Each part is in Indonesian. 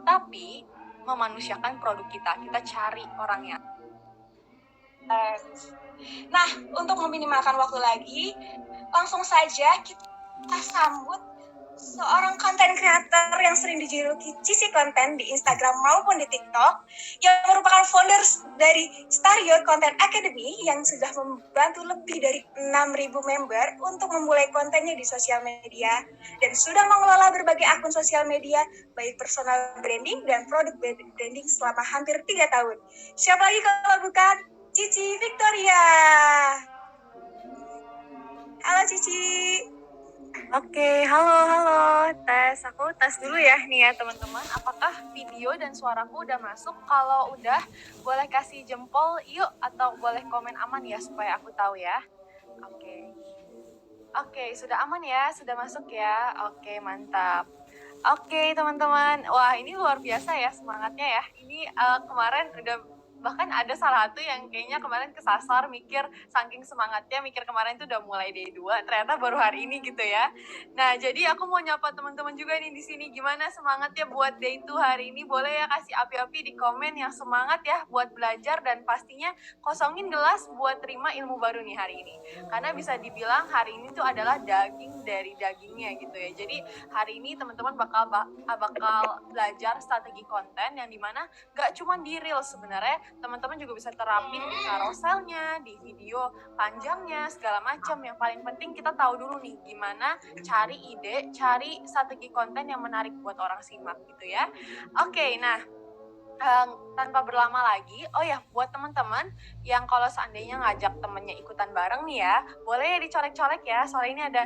Tapi memanusiakan produk kita cari orangnya. Nah, untuk meminimalkan waktu lagi, langsung saja kita sambut seorang konten kreator yang sering dijuluki Cici Konten di Instagram maupun di TikTok, yang merupakan founders dari Stario Content Academy yang sudah membantu lebih dari 6.000 member untuk memulai kontennya di sosial media dan sudah mengelola berbagai akun sosial media, baik personal branding dan produk branding selama hampir 3 tahun. Siapa lagi kalau bukan Cici Victoria. Halo Cici. Oke, halo. Aku tes dulu ya nih ya teman-teman. Apakah video dan suaraku udah masuk? Kalau udah, boleh kasih jempol yuk atau boleh komen aman ya supaya aku tahu ya. Oke, sudah aman ya? Sudah masuk ya? Oke, mantap. Oke teman-teman, wah ini luar biasa ya semangatnya ya. Ini kemarin udah, bahkan ada salah satu yang kayaknya kemarin kesasar mikir, saking semangatnya mikir kemarin tuh udah mulai day 2, ternyata baru hari ini gitu ya. Nah jadi aku mau nyapa teman-teman juga nih di sini, gimana semangatnya buat day 2 hari ini? Boleh ya kasih api-api di komen yang semangat ya buat belajar, dan pastinya kosongin gelas buat terima ilmu baru nih hari ini. Karena bisa dibilang hari ini tuh adalah daging dari dagingnya gitu ya. Jadi hari ini teman-teman bakal belajar strategi konten yang dimana gak cuma di reel, sebenarnya teman-teman juga bisa terapin di carouselnya, di video panjangnya, segala macam. Yang paling penting kita tahu dulu nih gimana cari ide, cari strategi konten yang menarik buat orang simak gitu ya. Oke, nah tanpa berlama lagi, oh ya buat teman-teman yang kalau seandainya ngajak temennya ikutan bareng nih ya, boleh ya dicolek-colek ya. Soalnya ini ada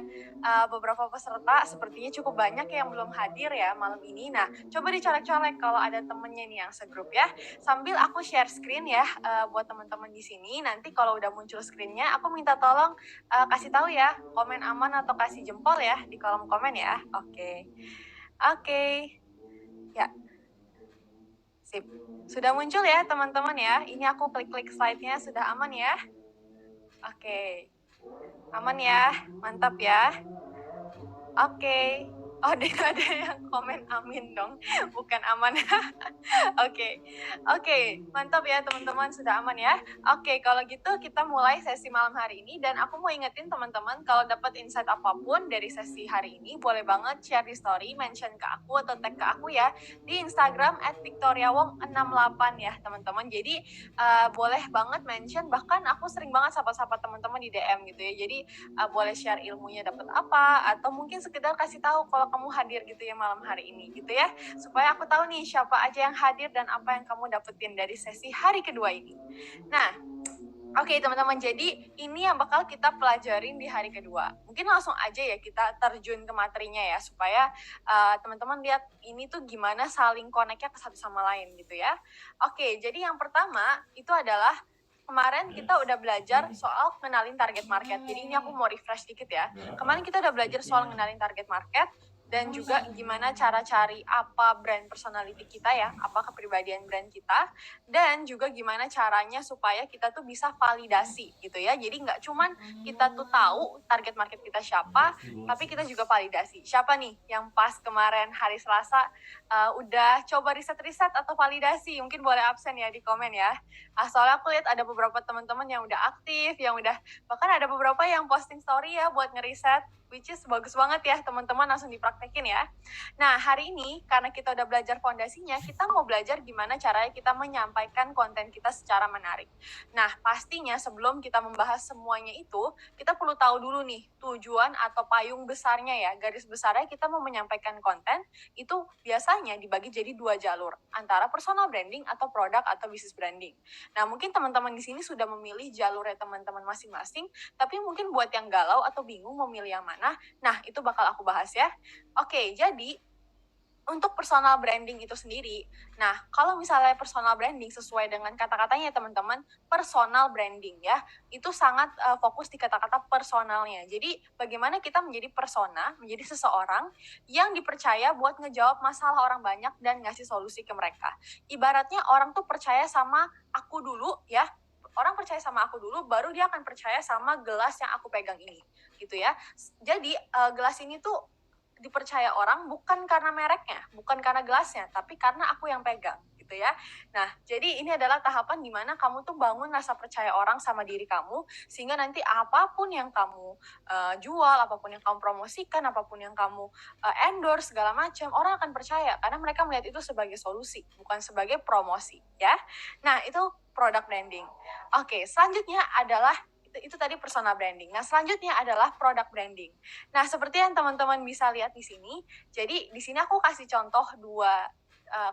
beberapa peserta, sepertinya cukup banyak yang belum hadir ya malam ini. Nah, coba dicolek-colek kalau ada temennya nih yang segrup ya. Sambil aku share screen ya buat teman-teman di sini. Nanti kalau udah muncul screennya, aku minta tolong kasih tahu ya, komen aman atau kasih jempol ya di kolom komen ya. Oke. Ya. Sip. Sudah muncul ya teman-teman ya. Ini aku klik-klik slide-nya, sudah aman ya? Oke. Aman ya? Mantap ya? Oke. Oh, ada yang komen amin dong, bukan aman. Oke, mantap ya teman-teman, sudah aman ya. Oke, kalau gitu kita mulai sesi malam hari ini, dan aku mau ingetin teman-teman kalau dapat insight apapun dari sesi hari ini, boleh banget share di story, mention ke aku atau tag ke aku ya di Instagram @victoriawong68 ya teman-teman. Jadi boleh banget mention, bahkan aku sering banget sapa-sapa teman-teman di DM gitu ya. Jadi boleh share ilmunya dapat apa, atau mungkin sekedar kasih tahu kalau kamu hadir gitu ya malam hari ini gitu ya, supaya aku tahu nih siapa aja yang hadir dan apa yang kamu dapetin dari sesi hari kedua ini. Nah, oke teman-teman, jadi ini yang bakal kita pelajarin di hari kedua. Mungkin langsung aja ya kita terjun ke materinya ya, supaya teman-teman lihat ini tuh gimana saling connect-nya ke satu sama lain gitu ya. Oke, jadi yang pertama itu adalah kemarin kita udah belajar soal ngenalin target market. Jadi ini aku mau refresh dikit ya. Kemarin kita udah belajar soal ngenalin target market, dan juga gimana cara cari apa brand personality kita ya, apa kepribadian brand kita, dan juga gimana caranya supaya kita tuh bisa validasi gitu ya. Jadi nggak cuman kita tuh tahu target market kita siapa, tapi kita juga validasi. Siapa nih yang pas kemarin hari Selasa udah coba riset-riset atau validasi? Mungkin boleh absen ya di komen ya. Soalnya aku lihat ada beberapa teman-teman yang udah aktif, yang udah, bahkan ada beberapa yang posting story ya buat ngeriset, which is bagus banget ya teman-teman, langsung dipraktekin ya. Nah hari ini karena kita udah belajar fondasinya, kita mau belajar gimana caranya kita menyampaikan konten kita secara menarik. Nah pastinya sebelum kita membahas semuanya itu, kita perlu tahu dulu nih tujuan atau payung besarnya ya, garis besarnya kita mau menyampaikan konten itu biasanya dibagi jadi 2 jalur, antara personal branding atau produk atau business branding. Nah mungkin teman-teman di sini sudah memilih jalurnya teman-teman masing-masing, tapi mungkin buat yang galau atau bingung mau milih yang mana, nah itu bakal aku bahas ya. Oke, jadi untuk personal branding itu sendiri, nah kalau misalnya personal branding sesuai dengan kata-katanya teman-teman, personal branding ya, itu sangat fokus di kata-kata personalnya. Jadi bagaimana kita menjadi persona, menjadi seseorang yang dipercaya buat ngejawab masalah orang banyak dan ngasih solusi ke mereka. Ibaratnya orang tuh percaya sama aku dulu ya, orang percaya sama aku dulu, baru dia akan percaya sama gelas yang aku pegang ini, gitu ya. Jadi gelas ini tuh dipercaya orang bukan karena mereknya, bukan karena gelasnya, tapi karena aku yang pegang, gitu ya. Nah, jadi ini adalah tahapan di mana kamu tuh bangun rasa percaya orang sama diri kamu, sehingga nanti apapun yang kamu jual, apapun yang kamu promosikan, apapun yang kamu endorse, segala macam, orang akan percaya, karena mereka melihat itu sebagai solusi, bukan sebagai promosi, ya. Nah, itu product branding. Oke, selanjutnya adalah itu tadi personal branding. Nah, selanjutnya adalah product branding. Nah, seperti yang teman-teman bisa lihat di sini, jadi di sini aku kasih contoh dua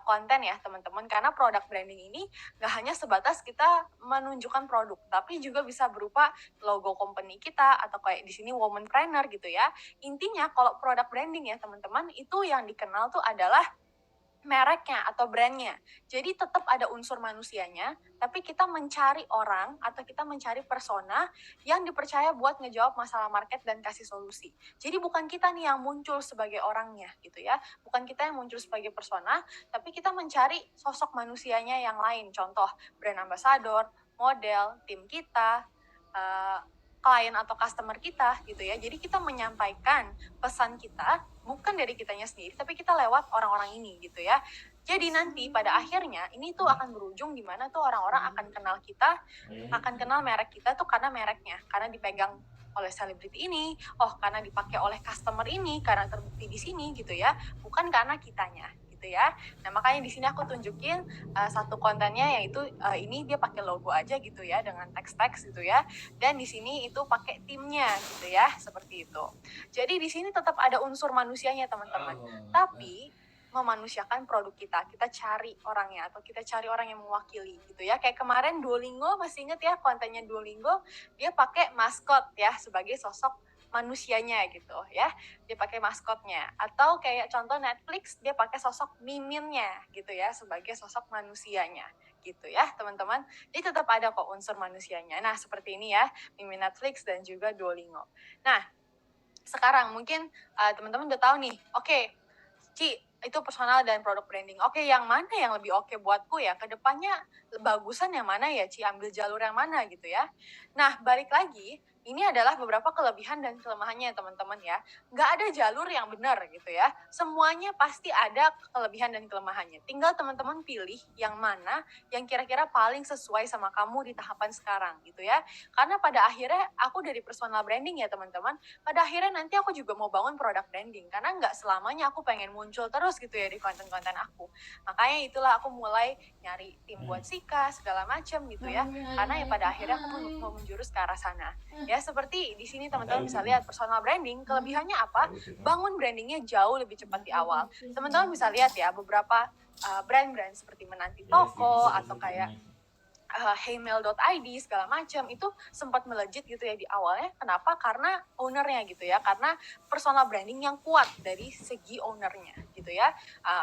konten ya teman-teman, karena product branding ini nggak hanya sebatas kita menunjukkan produk, tapi juga bisa berupa logo company kita atau kayak di sini womanpreneur gitu ya. Intinya kalau product branding ya teman-teman, itu yang dikenal tuh adalah mereknya atau brandnya. Jadi tetap ada unsur manusianya, tapi kita mencari orang atau kita mencari persona yang dipercaya buat ngejawab masalah market dan kasih solusi. Jadi bukan kita nih yang muncul sebagai orangnya gitu ya, bukan kita yang muncul sebagai persona, tapi kita mencari sosok manusianya yang lain. Contoh brand ambassador, model, tim kita, klien atau customer kita gitu ya. Jadi kita menyampaikan pesan kita bukan dari kitanya sendiri, tapi kita lewat orang-orang ini gitu ya. Jadi nanti pada akhirnya ini tuh akan berujung di mana tuh orang-orang akan kenal kita, akan kenal merek kita tuh karena mereknya, karena dipegang oleh selebriti ini, karena dipakai oleh customer ini, karena terbukti di sini gitu ya, bukan karena kitanya gitu ya. Nah, makanya di sini aku tunjukin satu kontennya, yaitu ini dia pakai logo aja gitu ya, dengan teks-teks gitu ya. Dan di sini itu pakai timnya gitu ya, seperti itu. Jadi di sini tetap ada unsur manusianya teman-teman, tapi memanusiakan produk kita cari orangnya atau kita cari orang yang mewakili gitu ya. Kayak kemarin Duolingo, masih inget ya kontennya Duolingo, dia pakai maskot ya sebagai sosok manusianya gitu ya, dia pakai maskotnya. Atau kayak contoh Netflix, dia pakai sosok miminnya gitu ya sebagai sosok manusianya gitu ya teman-teman. Jadi tetap ada kok unsur manusianya. Nah, seperti ini ya, mimin Netflix dan juga Duolingo. Nah, sekarang mungkin teman-teman udah tahu nih, oke, Ci, itu personal dan product branding. Oke, yang mana yang lebih oke buatku ya? Kedepannya bagusan yang mana ya, Ci? Ambil jalur yang mana gitu ya? Nah, balik lagi, ini adalah beberapa kelebihan dan kelemahannya teman-teman ya. Nggak ada jalur yang benar gitu ya. Semuanya pasti ada kelebihan dan kelemahannya. Tinggal teman-teman pilih yang mana yang kira-kira paling sesuai sama kamu di tahapan sekarang gitu ya. Karena pada akhirnya aku dari personal branding ya teman-teman, pada akhirnya nanti aku juga mau bangun product branding. Karena nggak selamanya aku pengen muncul terus gitu ya di konten-konten aku. Makanya itulah aku mulai nyari tim buat Sika, segala macam gitu ya. Karena ya pada akhirnya aku mau menjurus ke arah sana. Ya, seperti di sini teman-teman bisa lihat personal branding, kelebihannya apa? Bangun brandingnya jauh lebih cepat di awal. Teman-teman bisa lihat ya beberapa brand-brand seperti Menanti Toko atau kayak heymail.id segala macam itu sempat melejit gitu ya di awalnya. Kenapa? Karena ownernya gitu ya, karena personal branding yang kuat dari segi ownernya gitu ya.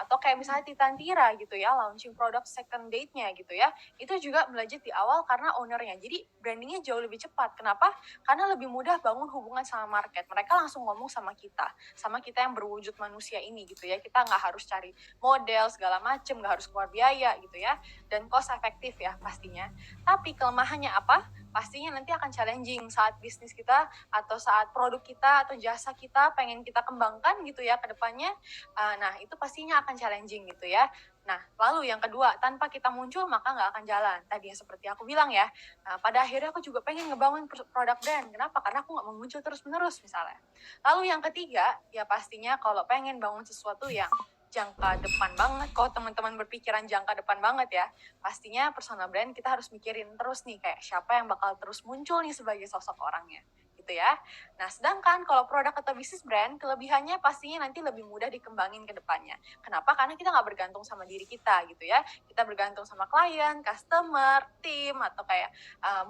Atau kayak misalnya Titan Tira gitu ya, launching produk second date-nya gitu ya, itu juga melejit di awal karena ownernya. Jadi brandingnya jauh lebih cepat. Kenapa? Karena lebih mudah bangun hubungan sama market. Mereka langsung ngomong sama kita yang berwujud manusia ini gitu ya. Kita nggak harus cari model segala macam, nggak harus keluar biaya gitu ya, dan cost efektif ya pastinya. Tapi kelemahannya apa? Pastinya nanti akan challenging saat bisnis kita atau saat produk kita atau jasa kita pengen kita kembangkan gitu ya ke depannya. Nah, itu pastinya akan challenging gitu ya. Nah, lalu yang kedua, tanpa kita muncul maka nggak akan jalan. Tadi yang seperti aku bilang ya, pada akhirnya aku juga pengen ngebangun produk brand. Kenapa? Karena aku nggak mau muncul terus-menerus misalnya. Lalu yang ketiga, ya pastinya kalau pengen bangun sesuatu yang jangka depan banget, kalau teman-teman berpikiran jangka depan banget ya, pastinya personal brand kita harus mikirin terus nih, kayak siapa yang bakal terus muncul nih sebagai sosok orangnya gitu ya. Nah, sedangkan kalau produk atau bisnis brand, kelebihannya pastinya nanti lebih mudah dikembangin ke depannya. Kenapa? Karena kita nggak bergantung sama diri kita gitu ya. Kita bergantung sama klien, customer, tim, atau kayak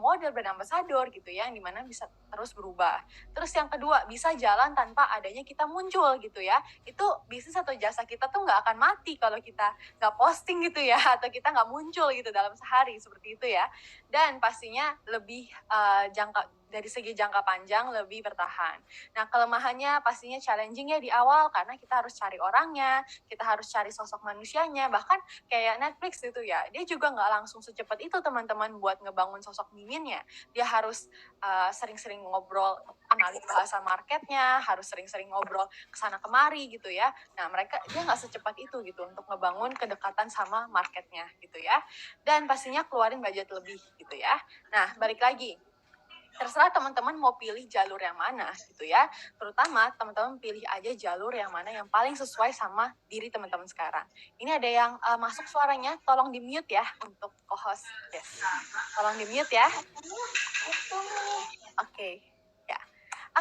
model brand ambassador gitu ya, yang dimana bisa terus berubah. Terus yang kedua, bisa jalan tanpa adanya kita muncul gitu ya. Itu bisnis atau jasa kita tuh nggak akan mati kalau kita nggak posting gitu ya, atau kita nggak muncul gitu dalam sehari, seperti itu ya. dan pastinya lebih dari segi jangka panjang lebih bertahan. Nah, kelemahannya pastinya challenging ya di awal karena kita harus cari orangnya, kita harus cari sosok manusianya, bahkan kayak Netflix gitu ya, dia juga nggak langsung secepat itu teman-teman buat ngebangun sosok miminnya. Dia harus sering-sering ngobrol, analisa bahasa marketnya, harus sering-sering ngobrol kesana kemari gitu ya. Nah, dia nggak secepat itu gitu untuk ngebangun kedekatan sama marketnya gitu ya. Dan pastinya keluarin budget lebih gitu ya. Nah, balik lagi, terserah teman-teman mau pilih jalur yang mana gitu ya. Terutama teman-teman pilih aja jalur yang mana yang paling sesuai sama diri teman-teman sekarang. Ini ada yang masuk suaranya, tolong di-mute ya untuk co-host. Yes. Tolong di-mute ya. Oke. Ya.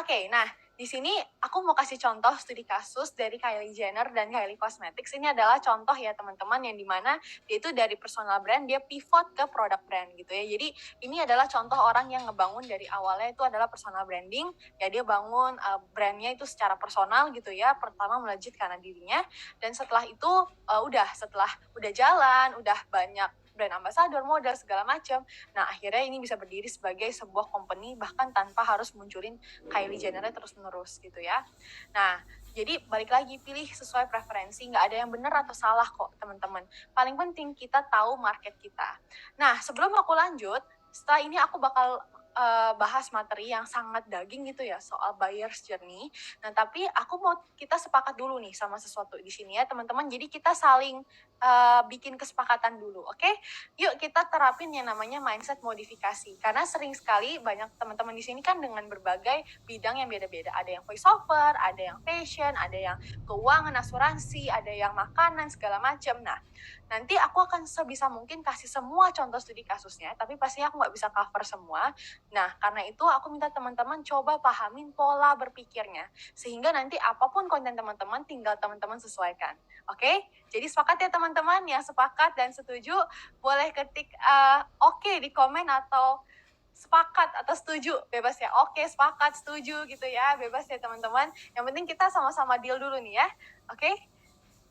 Oke, nah di sini aku mau kasih contoh studi kasus dari Kylie Jenner dan Kylie Cosmetics. Ini adalah contoh ya teman-teman yang dimana dia itu dari personal brand dia pivot ke product brand gitu ya. Jadi ini adalah contoh orang yang ngebangun dari awalnya itu adalah personal branding. Ya dia bangun brandnya itu secara personal gitu ya. Pertama melejit karena dirinya dan setelah itu setelah udah jalan, udah banyak brand ambassador, model segala macam. Nah, akhirnya ini bisa berdiri sebagai sebuah company bahkan tanpa harus munculin Kylie Jenner terus-menerus gitu ya. Nah, jadi balik lagi pilih sesuai preferensi, nggak ada yang benar atau salah kok teman-teman. Paling penting kita tahu market kita. Nah, sebelum aku lanjut, setelah ini aku bakal bahas materi yang sangat daging gitu ya soal buyer's journey. Nah, tapi aku mau kita sepakat dulu nih sama sesuatu di sini ya teman-teman. Jadi kita saling bikin kesepakatan dulu, oke? Yuk kita terapin yang namanya mindset modifikasi. Karena sering sekali banyak teman-teman di sini kan dengan berbagai bidang yang beda-beda. Ada yang voiceover, ada yang fashion, ada yang keuangan, asuransi, ada yang makanan segala macam. Nah, nanti aku akan sebisa mungkin kasih semua contoh studi kasusnya, tapi pasti aku nggak bisa cover semua. Nah, karena itu aku minta teman-teman coba pahamin pola berpikirnya. Sehingga nanti apapun konten teman-teman, tinggal teman-teman sesuaikan. Oke? Jadi sepakat ya teman-teman, yang sepakat dan setuju, boleh ketik oke di komen atau sepakat atau setuju, bebas ya. Oke, sepakat, setuju gitu ya, bebas ya teman-teman. Yang penting kita sama-sama deal dulu nih ya. Oke?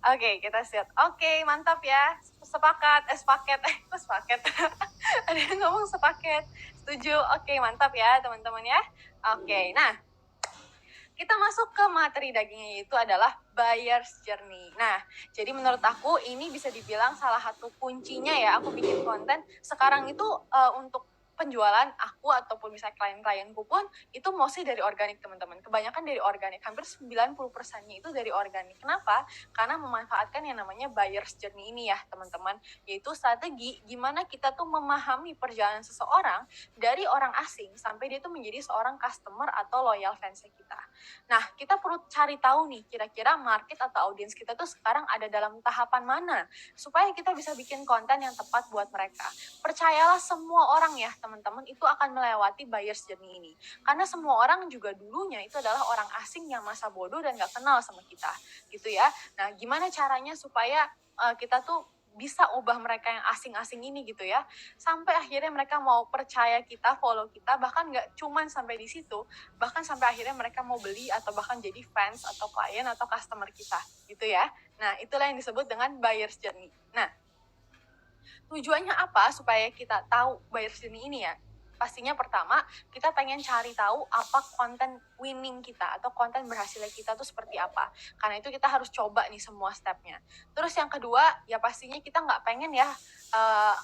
Oke, kita siap. Oke, mantap ya. Sepakat, sepaket. Kok sepaket? Ada yang ngomong sepaket. Setuju. Oke, mantap ya teman-teman ya. Oke, nah kita masuk ke materi dagingnya, yaitu adalah buyer's journey. Nah, jadi menurut aku ini bisa dibilang salah satu kuncinya ya aku bikin konten. Sekarang itu untuk penjualan aku ataupun misalnya klien-klienku pun itu mostly dari organik teman-teman. Kebanyakan dari organik, hampir 90%-nya itu dari organik. Kenapa? Karena memanfaatkan yang namanya buyer's journey ini ya teman-teman. Yaitu strategi gimana kita tuh memahami perjalanan seseorang dari orang asing sampai dia tuh menjadi seorang customer atau loyal fansnya kita. Nah, kita perlu cari tahu nih, kira-kira market atau audiens kita tuh sekarang ada dalam tahapan mana, supaya kita bisa bikin konten yang tepat buat mereka. Percayalah semua orang ya, teman-teman, itu akan melewati buyer's journey ini. Karena semua orang juga dulunya itu adalah orang asing yang masa bodoh dan gak kenal sama kita, gitu ya. Nah, gimana caranya supaya kita tuh bisa ubah mereka yang asing-asing ini gitu ya, sampai akhirnya mereka mau percaya kita, follow kita, bahkan gak cuman sampai di situ, bahkan sampai akhirnya mereka mau beli atau bahkan jadi fans atau klien atau customer kita gitu ya. Nah, itulah yang disebut dengan buyer's journey. Nah, tujuannya apa supaya kita tahu buyer's journey ini ya? Pastinya pertama, kita pengen cari tahu apa konten winning kita atau konten berhasilnya kita tuh seperti apa. Karena itu kita harus coba nih semua stepnya. Terus yang kedua, ya pastinya kita nggak pengen ya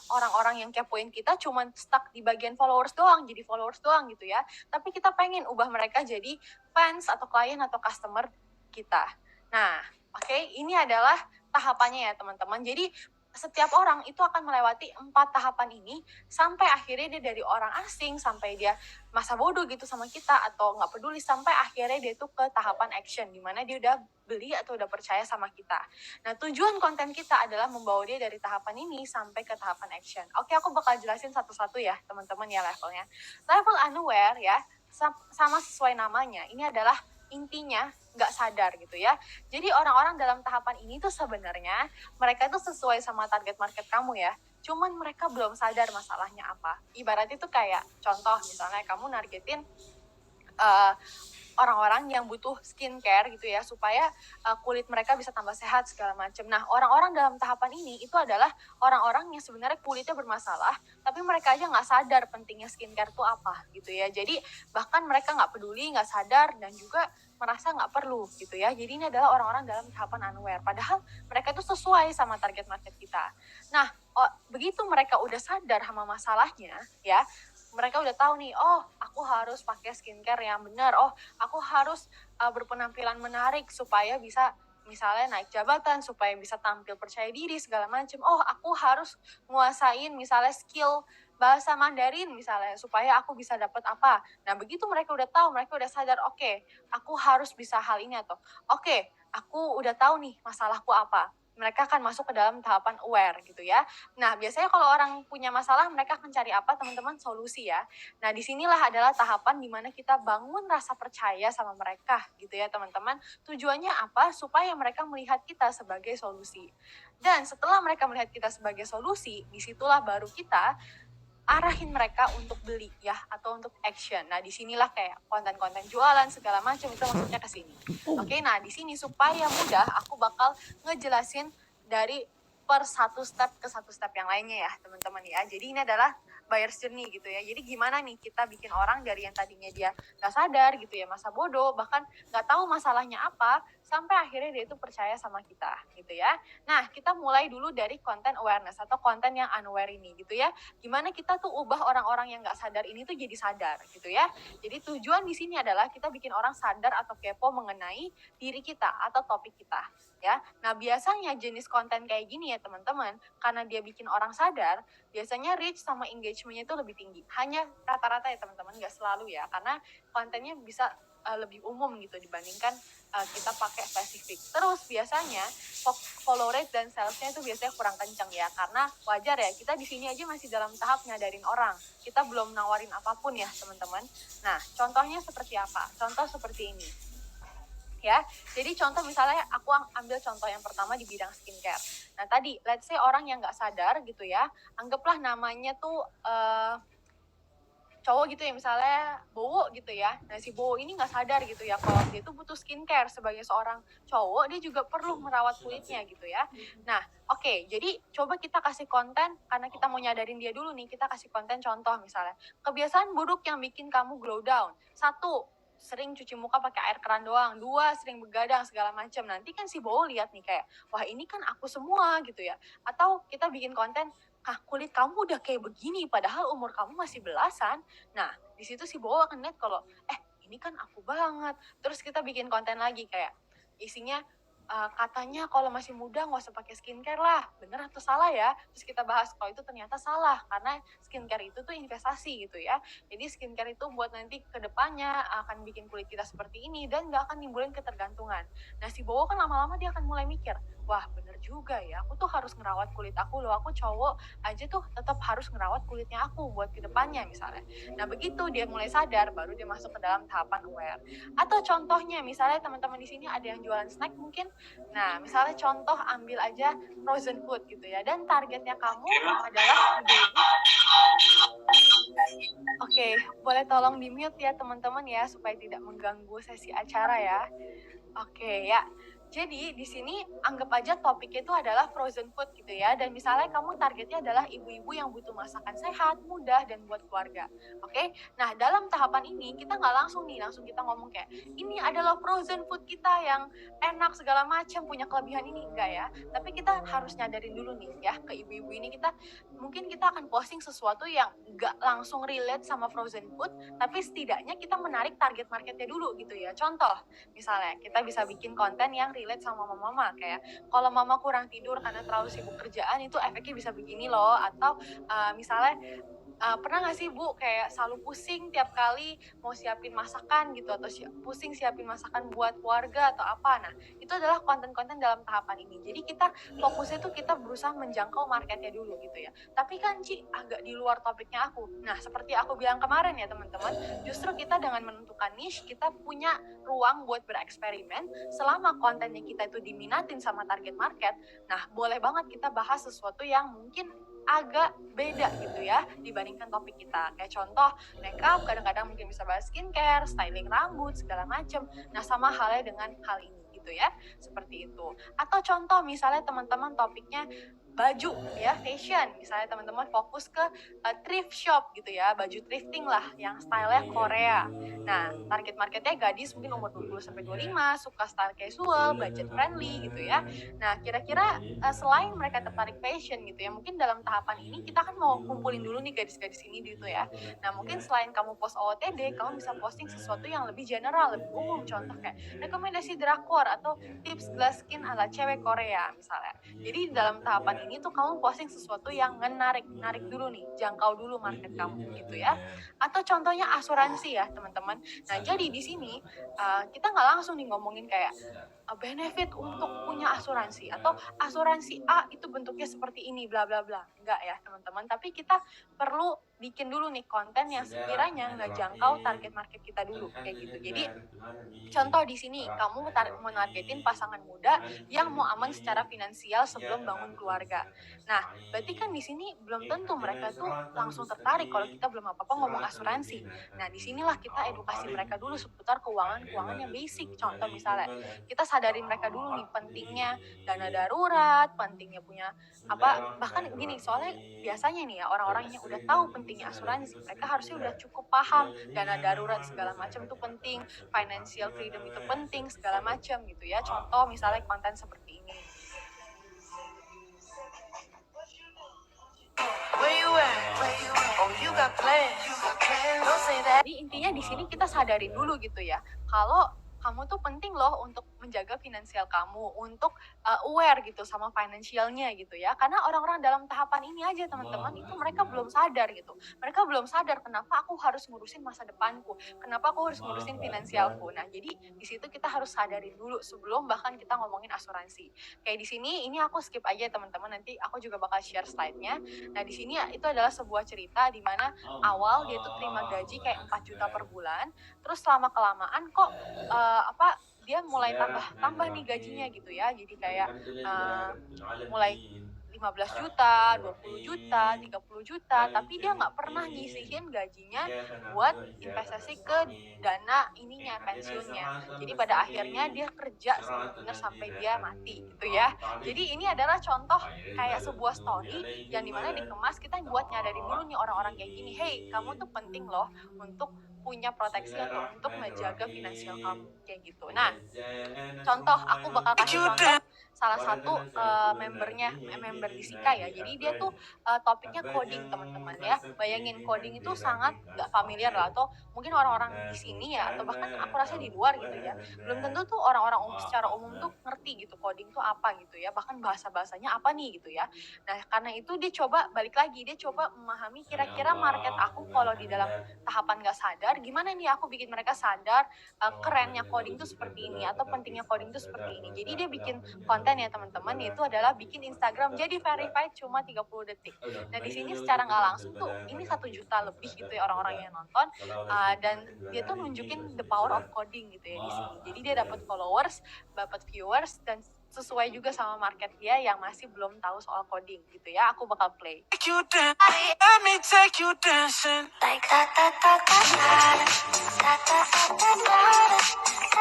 orang-orang yang kepoin kita cuman stuck di bagian followers doang, jadi followers doang gitu ya. Tapi kita pengen ubah mereka jadi fans atau klien atau customer kita. Nah, oke, ini adalah tahapannya ya teman-teman. Jadi setiap orang itu akan melewati 4 tahapan ini sampai akhirnya dia dari orang asing sampai dia masa bodoh gitu sama kita atau nggak peduli sampai akhirnya dia tuh ke tahapan action di mana dia udah beli atau udah percaya sama kita. Nah, tujuan konten kita adalah membawa dia dari tahapan ini sampai ke tahapan action. Oke, aku bakal jelasin satu-satu ya teman-teman ya levelnya. Level unaware ya, sama sesuai namanya, ini adalah intinya nggak sadar gitu ya. Jadi orang-orang dalam tahapan ini tuh sebenarnya mereka tuh sesuai sama target market kamu ya. Cuman mereka belum sadar masalahnya apa. Ibarat itu kayak contoh misalnya kamu nargetin orang-orang yang butuh skincare gitu ya, supaya kulit mereka bisa tambah sehat segala macam. Nah, orang-orang dalam tahapan ini itu adalah orang-orang yang sebenarnya kulitnya bermasalah, tapi mereka aja nggak sadar pentingnya skincare itu apa gitu ya. Jadi bahkan mereka nggak peduli, nggak sadar, dan juga merasa nggak perlu gitu ya. Jadi ini adalah orang-orang dalam tahapan unaware. Padahal mereka itu sesuai sama target market kita. Nah, begitu mereka udah sadar sama masalahnya ya, mereka udah tahu nih, oh aku harus pakai skincare yang benar, oh aku harus berpenampilan menarik supaya bisa misalnya naik jabatan, supaya bisa tampil percaya diri segala macam. Oh aku harus nguasain misalnya skill bahasa Mandarin misalnya supaya aku bisa dapat apa. Nah begitu mereka udah tahu, mereka udah sadar, oke, aku harus bisa hal ini, atau oke, aku udah tahu nih masalahku apa. Mereka akan masuk ke dalam tahapan aware gitu ya. Nah, biasanya kalau orang punya masalah, mereka akan cari apa, teman-teman? Solusi ya. Nah, disinilah adalah tahapan di mana kita bangun rasa percaya sama mereka, gitu ya, teman-teman. Tujuannya apa? Supaya mereka melihat kita sebagai solusi. Dan setelah mereka melihat kita sebagai solusi, disitulah baru kita arahin mereka untuk beli ya, atau untuk action. Nah, disinilah kayak konten-konten jualan segala macam itu maksudnya ke sini. Oke, nah di sini supaya mudah, aku bakal ngejelasin dari per satu step ke satu step yang lainnya ya, teman-teman ya. Jadi ini adalah buyer's journey gitu ya. Jadi gimana nih kita bikin orang dari yang tadinya dia nggak sadar gitu ya, masa bodoh, bahkan nggak tahu masalahnya apa, sampai akhirnya dia itu percaya sama kita gitu ya. Nah, kita mulai dulu dari konten awareness atau konten yang unaware ini gitu ya. Gimana kita tuh ubah orang-orang yang nggak sadar ini tuh jadi sadar gitu ya. Jadi tujuan di sini adalah kita bikin orang sadar atau kepo mengenai diri kita atau topik kita ya. Nah, biasanya jenis konten kayak gini ya teman-teman, karena dia bikin orang sadar, biasanya reach sama engagement-nya itu lebih tinggi. Hanya rata-rata ya teman-teman, nggak selalu ya, karena kontennya bisa lebih umum gitu dibandingkan kita pakai spesifik. Terus biasanya follow rate dan salesnya itu biasanya kurang kenceng ya, karena wajar ya, kita di sini aja masih dalam tahap nyadarin orang, kita belum nawarin apapun ya teman-teman. Nah, contohnya seperti apa? Contoh seperti ini ya. Jadi contoh misalnya aku ambil contoh yang pertama di bidang skincare. Nah tadi, let's say orang yang nggak sadar gitu ya, anggaplah namanya tuh cowok gitu ya, misalnya Bowo gitu ya. Nah si Bowo ini nggak sadar gitu ya kalau dia tuh butuh skincare. Sebagai seorang cowok, dia juga perlu merawat kulitnya gitu ya. Nah oke, jadi coba kita kasih konten, karena kita mau nyadarin dia dulu nih, kita kasih konten contoh misalnya, kebiasaan buruk yang bikin kamu glow down. 1, sering cuci muka pakai air keran doang. 2, sering begadang segala macam. Nanti kan si Bowo lihat nih kayak, wah ini kan aku semua gitu ya. Atau kita bikin konten, kulit kamu udah kayak begini padahal umur kamu masih belasan. Nah, di situ si Bowo akan lihat kalau ini kan aku banget. Terus kita bikin konten lagi kayak isinya katanya kalau masih muda nggak usah pakai skincare lah, bener atau salah ya? Terus kita bahas kalau itu ternyata salah, karena skincare itu tuh investasi gitu ya. Jadi skincare itu buat nanti kedepannya akan bikin kulit kita seperti ini dan nggak akan nimbulin ketergantungan. Nah si Bowo kan lama-lama dia akan mulai mikir, wah bener juga ya, aku tuh harus ngerawat kulit aku loh, aku cowok aja tuh tetap harus ngerawat kulitnya aku buat kedepannya misalnya. Nah begitu dia mulai sadar, baru dia masuk ke dalam tahapan aware. Atau contohnya misalnya teman-teman di sini ada yang jualan snack mungkin. Nah, misalnya contoh ambil aja frozen food gitu ya, dan targetnya kamu adalah ibu. Oke, boleh tolong di mute ya teman-teman ya, supaya tidak mengganggu sesi acara ya. Oke ya. Jadi di sini anggap aja topiknya itu adalah frozen food gitu ya, dan misalnya kamu targetnya adalah ibu-ibu yang butuh masakan sehat, mudah, dan buat keluarga. Oke, nah dalam tahapan ini kita nggak langsung kita ngomong kayak ini adalah frozen food kita yang enak segala macam, punya kelebihan ini, enggak ya. Tapi kita harus nyadarin dulu nih ya, ke ibu-ibu ini mungkin kita akan posting sesuatu yang nggak langsung relate sama frozen food, tapi setidaknya kita menarik target marketnya dulu gitu ya. Contoh, misalnya kita bisa bikin konten yang relate sama mama kayak kalau mama kurang tidur karena terlalu sibuk kerjaan itu efeknya bisa begini loh. Atau misalnya pernah nggak sih Bu kayak selalu pusing tiap kali mau siapin masakan gitu, atau pusing siapin masakan buat keluarga atau apa. Nah itu adalah konten-konten dalam tahapan ini. Jadi kita fokusnya tuh kita berusaha menjangkau marketnya dulu gitu ya. Tapi kan Ci agak di luar topiknya aku. Nah seperti aku bilang kemarin ya teman-teman, justru kita dengan menentukan niche, kita punya ruang buat bereksperimen. Selama kontennya kita itu diminatin sama target market, nah boleh banget kita bahas sesuatu yang mungkin agak beda gitu ya dibandingkan topik kita. Kayak contoh makeup, kadang-kadang mungkin bisa bahas skincare, styling rambut, segala macem. Nah, sama halnya dengan hal ini gitu ya, seperti itu. Atau contoh misalnya teman-teman topiknya baju ya, fashion, misalnya teman-teman fokus ke thrift shop gitu ya, baju thrifting lah yang stylenya Korea. Nah, target marketnya gadis mungkin umur 20 sampai 25, suka style casual, budget friendly gitu ya. Nah, kira-kira selain mereka tertarik fashion gitu ya, mungkin dalam tahapan ini kita kan mau kumpulin dulu nih gadis-gadis ini gitu ya. Nah, mungkin selain kamu post OOTD, kamu bisa posting sesuatu yang lebih general, lebih umum, contoh kayak rekomendasi drakor atau tips glass skin ala cewek Korea misalnya. Jadi dalam tahapan ini tuh kamu posting sesuatu yang narik dulu nih, jangkau dulu market kamu gitu ya. Atau contohnya asuransi ya teman-teman. Nah, jadi di sini kita nggak langsung nih ngomongin kayak benefit untuk punya asuransi atau asuransi A itu bentuknya seperti ini bla bla bla. Enggak ya teman-teman, tapi kita perlu bikin dulu nih konten yang sekiranya ngejangkau target market kita dulu kayak gitu. Jadi contoh di sini, kamu menargetin pasangan muda yang mau aman secara finansial sebelum bangun keluarga. Nah, berarti kan di sini belum tentu mereka tuh langsung tertarik kalau kita belum apa-apa ngomong asuransi. Nah, disinilah kita edukasi mereka dulu seputar keuangan-keuangan yang basic. Contoh misalnya, kita sadari mereka dulu nih pentingnya dana darurat, pentingnya punya apa, bahkan gini, soalnya biasanya nih ya orang-orang yang udah tahu pentingnya asuransi, mereka harusnya udah cukup paham dana darurat segala macam itu penting, financial freedom itu penting segala macam gitu ya. Contoh misalnya konten seperti ini. Jadi intinya di sini kita sadarin dulu gitu ya, kalau kamu tuh penting loh untuk menjaga finansial kamu, untuk aware gitu sama financialnya gitu ya. Karena orang-orang dalam tahapan ini aja teman-teman itu mereka belum sadar gitu. Mereka belum sadar kenapa aku harus ngurusin masa depanku, kenapa aku harus ngurusin finansialku. Nah, jadi di situ kita harus sadarin dulu sebelum bahkan kita ngomongin asuransi. Kayak di sini ini aku skip aja teman-teman, nanti aku juga bakal share slide-nya. Nah, di sini ya itu adalah sebuah cerita di mana awal dia tuh terima gaji kayak 4 juta per bulan, terus lama kelamaan kok dia mulai tambah nih gajinya gitu ya. Jadi kayak mulai 15 juta, 20 juta, 30 juta, tapi dia nggak pernah nyisihin gajinya buat investasi ke dana ininya, pensiunnya. Jadi pada akhirnya dia kerja sih benar-benar sampai dia mati gitu ya. Jadi ini adalah contoh kayak sebuah story yang dimana dikemas kita buat nyadarin dulu nih orang-orang kayak gini, hey kamu tuh penting loh untuk punya proteksi atau untuk menjaga finansial kamu kayak gitu. Nah, contoh aku bakal kasih contoh salah satu member di Sika ya. Jadi dia tuh topiknya coding teman-teman ya. Bayangin coding itu sangat nggak familiar lah, atau mungkin orang-orang di sini ya, atau bahkan aku rasa di luar gitu ya, belum tentu tuh orang-orang secara umum tuh ngerti gitu coding tuh apa gitu ya, bahkan bahasa-bahasanya apa nih gitu ya. Nah, karena itu dia coba balik lagi, dia coba memahami kira-kira market aku kalau di dalam tahapan nggak sadar, gimana nih aku bikin mereka sadar kerennya coding tuh seperti ini atau pentingnya coding tuh seperti ini. Jadi dia bikin konten ya teman-teman, yaitu adalah bikin Instagram jadi verified cuma 30 detik. Nah, di sini secara nggak langsung tuh ini 1 juta lebih gitu ya orang-orang yang nonton, dan dia tuh nunjukin the power of coding gitu ya di sini. Jadi dia dapat followers, dapat viewers, dan sesuai juga sama market dia yang masih belum tahu soal coding gitu ya. Aku bakal play. Let me take you dancing. Like da da da da da da da da da da da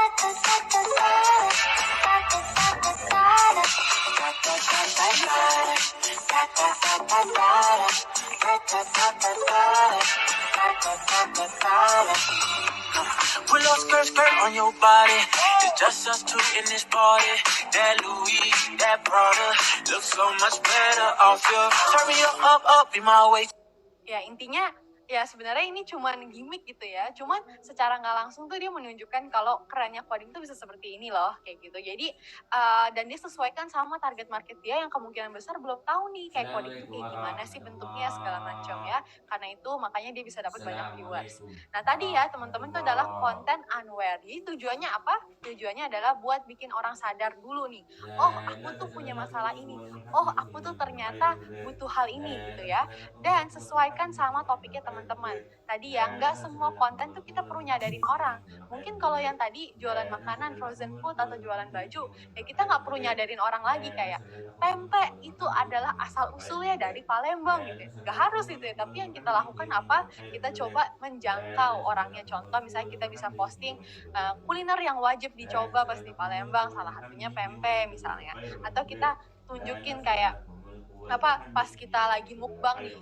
Willow skirt on your body. It's just us two in this party. That Louis, that Prada, looks so much better off you. Turn me up, be my way. Ya intinya ya sebenarnya ini cuman gimmick gitu ya, cuman secara nggak langsung tuh dia menunjukkan kalau kerennya coding tuh bisa seperti ini loh kayak gitu. Jadi dan dia sesuaikan sama target market dia yang kemungkinan besar belum tahu nih kayak coding tuh kayak gimana sih bentuknya segala macam ya. Karena itu makanya dia bisa dapat banyak viewers. Nah, tadi ya teman-teman itu adalah konten unaware. Jadi tujuannya apa? Tujuannya adalah buat bikin orang sadar dulu nih, oh aku tuh punya masalah ini, oh aku tuh ternyata butuh hal ini gitu ya. Dan sesuaikan sama topiknya teman teman-teman. Tadi ya, nggak semua konten tuh kita perlu nyadarin orang. Mungkin kalau yang tadi jualan makanan, frozen food, atau jualan baju, ya kita nggak perlu nyadarin orang lagi kayak pempek itu adalah asal usulnya dari Palembang gitu ya. Nggak harus itu ya, tapi yang kita lakukan apa? Kita coba menjangkau orangnya. Contoh misalnya kita bisa posting kuliner yang wajib dicoba pas di Palembang, salah satunya pempek misalnya. Atau kita tunjukin kayak pas kita lagi mukbang di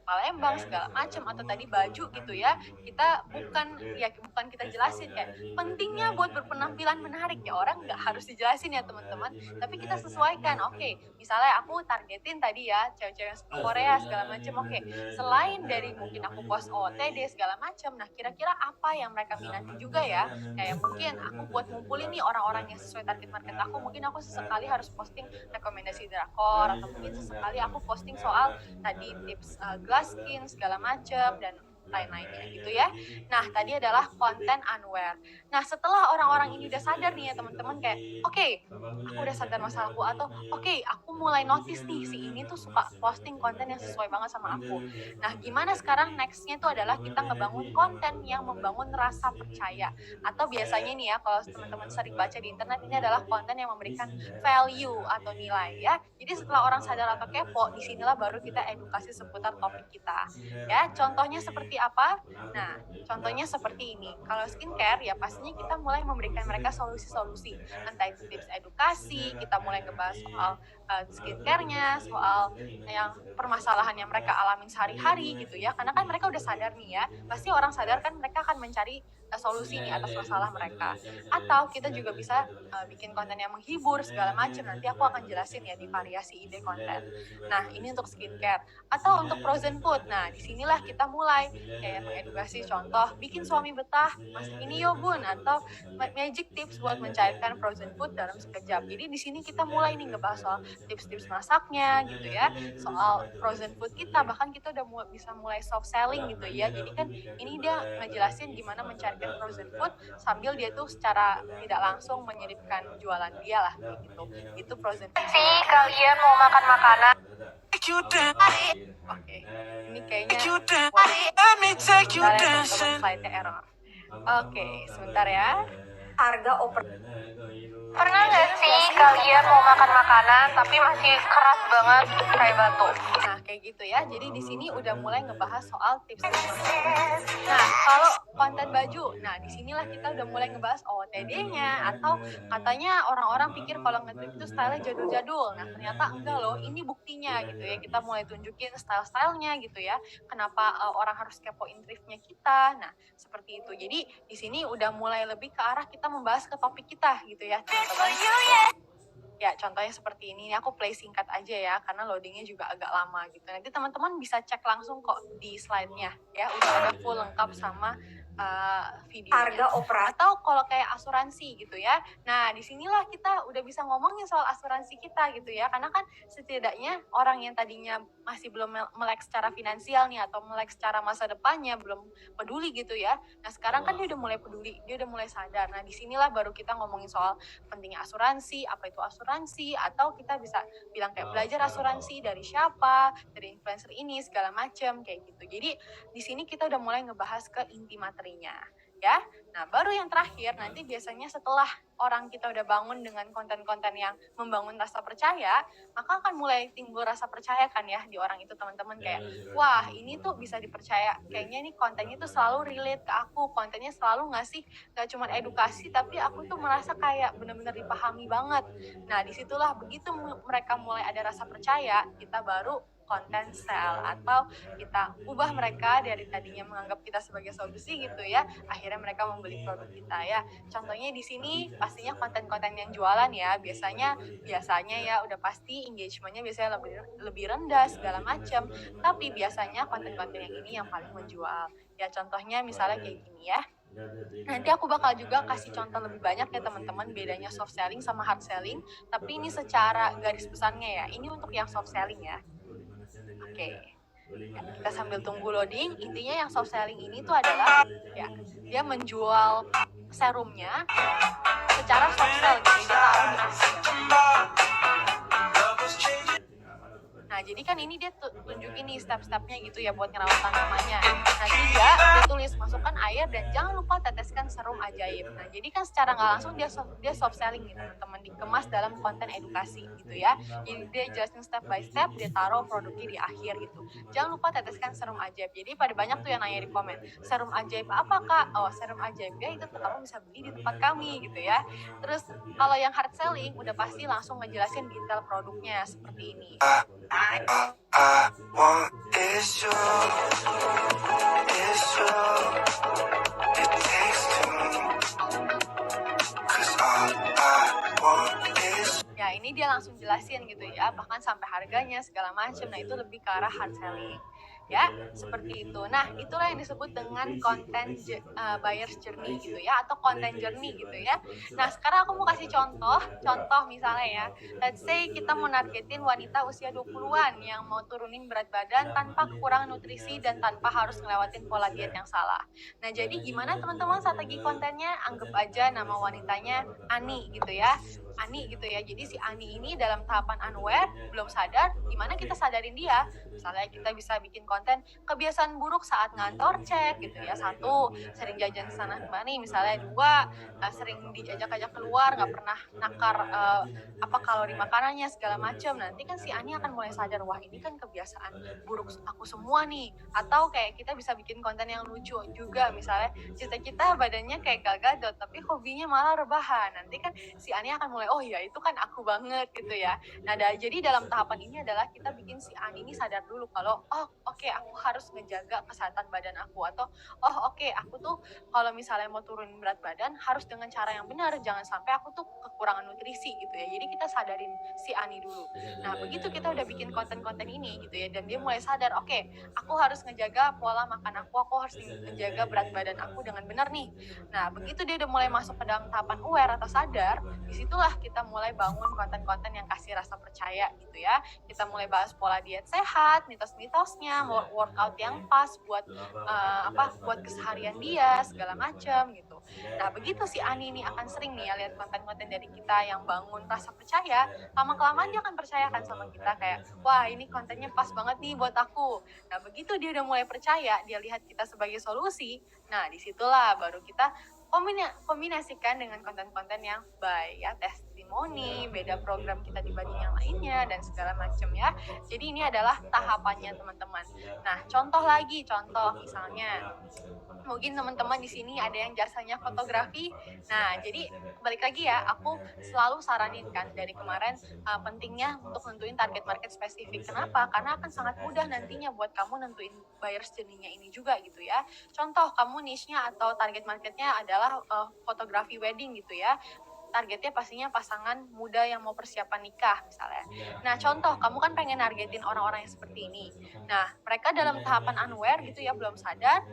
Palembang segala macem, atau tadi baju gitu ya, kita bukan kita jelasin kayak pentingnya buat berpenampilan menarik ya, orang nggak harus dijelasin ya teman-teman, tapi kita sesuaikan. Oke, misalnya aku targetin tadi ya cewek-cewek yang suka Korea segala macem. Oke, selain dari mungkin aku post OOTD segala macem, nah kira-kira apa yang mereka minati juga ya, kayak mungkin aku buat ngumpulin nih orang-orang yang sesuai target market aku, mungkin aku sesekali harus posting rekomendasi drakor, atau mungkin sesekali aku posting soal tadi tips glass skin segala macam dan lain-lainnya gitu ya. Nah, tadi adalah konten unaware. Nah, setelah orang-orang ini udah sadar nih ya teman-teman, kayak oke, aku udah sadar masalahku, atau oke, aku mulai notice nih si ini tuh suka posting konten yang sesuai banget sama aku. Nah, gimana sekarang nextnya tuh adalah kita ngebangun konten yang membangun rasa percaya. Atau biasanya nih ya, kalau teman-teman sering baca di internet, ini adalah konten yang memberikan value atau nilai ya. Jadi setelah orang sadar atau kepo, disinilah baru kita edukasi seputar topik kita. Ya, contohnya seperti apa? Nah, contohnya seperti ini. Kalau skincare ya pastinya kita mulai memberikan mereka solusi-solusi. Entah itu tips edukasi, kita mulai ngebahas soal skincare-nya, soal yang permasalahan yang mereka alamin sehari-hari gitu ya. Karena kan mereka udah sadar nih ya. Pasti orang sadar kan mereka akan mencari solusi nih atas masalah mereka. Atau kita juga bisa bikin konten yang menghibur segala macam. Nanti aku akan jelasin ya di variasi ide konten. Nah, ini untuk skincare. Atau untuk frozen food. Nah, disinilah kita mulai kayak mengedukasi, contoh bikin suami betah masak ini yo bun, atau magic tips buat mencairkan frozen food dalam sekejap. Jadi di sini kita mulai nih ngebahas soal tips-tips masaknya gitu ya, soal frozen food kita, bahkan kita udah bisa mulai soft selling gitu ya. Jadi kan ini dia ngejelasin gimana mencairkan frozen food sambil dia tuh secara tidak langsung menyelipkan jualan dia lah kayak gitu. Itu frozen food. Kalian mau makan makanan? Oke, ini kayaknya sebentar ya teman-teman, slide-nya error. Oke, sebentar ya. Harga Pernah nggak sih kalian mau makan makanan tapi masih keras banget kayak batu? Nah, kayak gitu ya. Jadi di sini udah mulai ngebahas soal tips. Nah, kalau konten baju, nah disinilah kita udah mulai ngebahas OOTD-nya, atau katanya orang-orang pikir kalau nge-trip itu style-nya jadul-jadul. Nah, ternyata enggak loh, ini buktinya gitu ya. Kita mulai tunjukin style-stylenya gitu ya. Kenapa orang harus kepoin thrift-nya kita. Nah, seperti itu. Jadi di sini udah mulai lebih ke arah kita membahas ke topik kita gitu ya, teman-teman. Ya, contohnya seperti ini aku play singkat aja ya, karena loadingnya juga agak lama gitu. Nanti teman-teman bisa cek langsung kok di slide-nya ya, udah ada full lengkap sama videonya. Harga operasi. Atau kalau kayak asuransi gitu ya. Nah, disinilah kita udah bisa ngomongin soal asuransi kita gitu ya, karena kan setidaknya orang yang tadinya masih belum melek secara finansial nih, atau melek secara masa depannya, belum peduli gitu ya. Nah, sekarang kan dia udah mulai peduli, dia udah mulai sadar. Nah, disinilah baru kita ngomongin soal pentingnya asuransi, apa itu asuransi, atau kita bisa bilang kayak belajar asuransi dari siapa, dari influencer ini segala macam kayak gitu. Jadi di sini kita udah mulai ngebahas ke inti materinya ya. Nah, baru yang terakhir nanti biasanya setelah orang kita udah bangun dengan konten-konten yang membangun rasa percaya, maka akan mulai timbul rasa percaya kan ya di orang itu, teman-teman, kayak wah, ini tuh bisa dipercaya, kayaknya nih kontennya tuh selalu relate ke aku, kontennya selalu ngasih gak cuma edukasi, tapi aku tuh merasa kayak benar-benar dipahami banget. Nah, disitulah begitu mereka mulai ada rasa percaya, kita baru konten sell, atau kita ubah mereka dari tadinya menganggap kita sebagai solusi gitu ya, akhirnya mereka membeli produk kita ya. Contohnya di sini pastinya konten-konten yang jualan ya, biasanya ya udah pasti engagementnya biasanya lebih rendah segala macam, tapi biasanya konten-konten yang ini yang paling menjual ya. Contohnya misalnya kayak gini ya. Nanti aku bakal juga kasih contoh lebih banyak ya teman-teman, bedanya soft selling sama hard selling, tapi ini secara garis besarnya ya, ini untuk yang soft selling ya. Oke, ya, kita sambil tunggu loading. Intinya yang soft selling ini tuh adalah ya, dia menjual serumnya secara soft sell gitu, dia taruh di harga. Nah, Nah, jadi kan ini dia tunjukin nih step-stepnya gitu ya buat ngerawat tanamannya. Nah, 3, dia tulis masukkan air dan jangan lupa teteskan serum ajaib. Nah, jadi kan secara nggak langsung dia soft selling nih teman-teman, dikemas dalam konten edukasi gitu ya. Jadi dia jelasin step by step, dia taruh produknya di akhir gitu. Jangan lupa teteskan serum ajaib. Jadi pada banyak tuh yang nanya di komen, serum ajaib apa kak? Oh, serum ajaibnya itu kamu bisa beli di tempat kami gitu ya. Terus kalau yang hard selling udah pasti langsung ngejelasin detail produknya seperti ini. I want is you, it takes two, 'cause all I want is Ya ini dia langsung jelasin gitu ya, bahkan sampai harganya segala macam. Nah itu lebih ke arah hard selling ya, seperti itu. Nah itulah yang disebut dengan konten buyer's journey gitu ya, atau konten journey gitu ya. Nah sekarang aku mau kasih contoh misalnya ya, let's say kita mau nargetin wanita usia 20-an yang mau turunin berat badan tanpa kekurangan nutrisi dan tanpa harus ngelewatin pola diet yang salah. Nah jadi gimana teman-teman strategi kontennya? Anggap aja nama wanitanya Ani gitu ya, Ani gitu ya. Jadi si Ani ini dalam tahapan unaware, belum sadar, gimana kita sadarin dia? Misalnya kita bisa bikin konten kebiasaan buruk saat ngantor, cek gitu ya. 1, sering jajan sana kemari. Misalnya 2, sering diajak-ajak keluar, nggak pernah nakar kalori makanannya segala macam. Nanti kan si Ani akan mulai sadar, wah ini kan kebiasaan buruk aku semua nih. Atau kayak kita bisa bikin konten yang lucu juga, misalnya cita-cita badannya kayak Gal Gadot tapi hobinya malah rebahan. Nanti kan si Ani akan mulai, oh ya itu kan aku banget gitu ya. Nah jadi dalam tahapan ini adalah kita bikin si Ani ini sadar dulu kalau oke, aku harus ngejaga kesehatan badan aku, atau oke, aku tuh kalau misalnya mau turunin berat badan harus dengan cara yang benar, jangan sampai aku tuh kekurangan nutrisi gitu ya. Jadi kita sadarin si Ani dulu. Nah begitu kita udah bikin konten-konten ini gitu ya, dan dia mulai sadar, oke, aku harus ngejaga pola makan aku harus ngejaga berat badan aku dengan benar nih. Nah begitu dia udah mulai masuk ke dalam tahapan aware atau sadar, disitulah kita mulai bangun konten-konten yang kasih rasa percaya gitu ya. Kita mulai bahas pola diet sehat, mitos-mitosnya, workout yang pas buat buat keseharian dia segala macam gitu. Nah begitu si Ani ini akan sering nih ya lihat konten-konten dari kita yang bangun rasa percaya, lama-kelamaan dia akan percayakan sama kita kayak, wah ini kontennya pas banget nih buat aku. Nah begitu dia udah mulai percaya, dia lihat kita sebagai solusi, nah disitulah baru kita kombinasikan dengan konten-konten yang baik ya, testimoni, beda program kita dibanding yang lainnya dan segala macam ya. Jadi ini adalah tahapannya teman-teman. Nah contoh misalnya mungkin teman-teman di sini ada yang jasanya fotografi. Nah jadi balik lagi ya, aku selalu saranin kan dari kemarin pentingnya untuk nentuin target market spesifik. Kenapa? Karena akan sangat mudah nantinya buat kamu nentuin buyer's journey-nya ini juga gitu ya. Contoh kamu niche-nya atau target marketnya adalah fotografi wedding gitu ya. Targetnya pastinya pasangan muda yang mau persiapan nikah misalnya. Nah contoh kamu kan pengen nargetin orang-orang yang seperti ini. Nah mereka dalam tahapan unaware gitu ya, belum sadar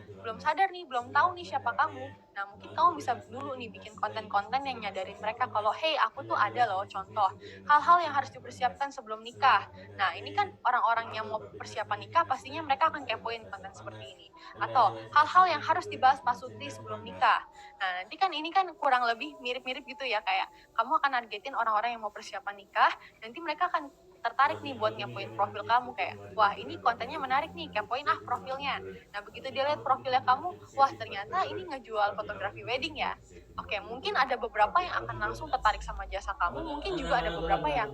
nih, belum tahu nih siapa kamu. Nah mungkin kamu bisa dulu nih bikin konten-konten yang nyadarin mereka kalau hey aku tuh ada loh, contoh hal-hal yang harus dipersiapkan sebelum nikah. Nah ini kan orang-orang yang mau persiapan nikah pastinya mereka akan kepoin konten seperti ini. Atau hal-hal yang harus dibahas Pak Sutri sebelum nikah. Nah nanti kan ini kan kurang lebih mirip-mirip gitu ya, kayak kamu akan nargetin orang-orang yang mau persiapan nikah, nanti mereka akan tertarik nih buat ngepoin profil kamu kayak, wah ini kontennya menarik nih, kepoin profilnya. Nah begitu dia lihat profilnya kamu, wah ternyata ini ngejual fotografi wedding ya. Oke, mungkin ada beberapa yang akan langsung tertarik sama jasa kamu, mungkin juga ada beberapa yang,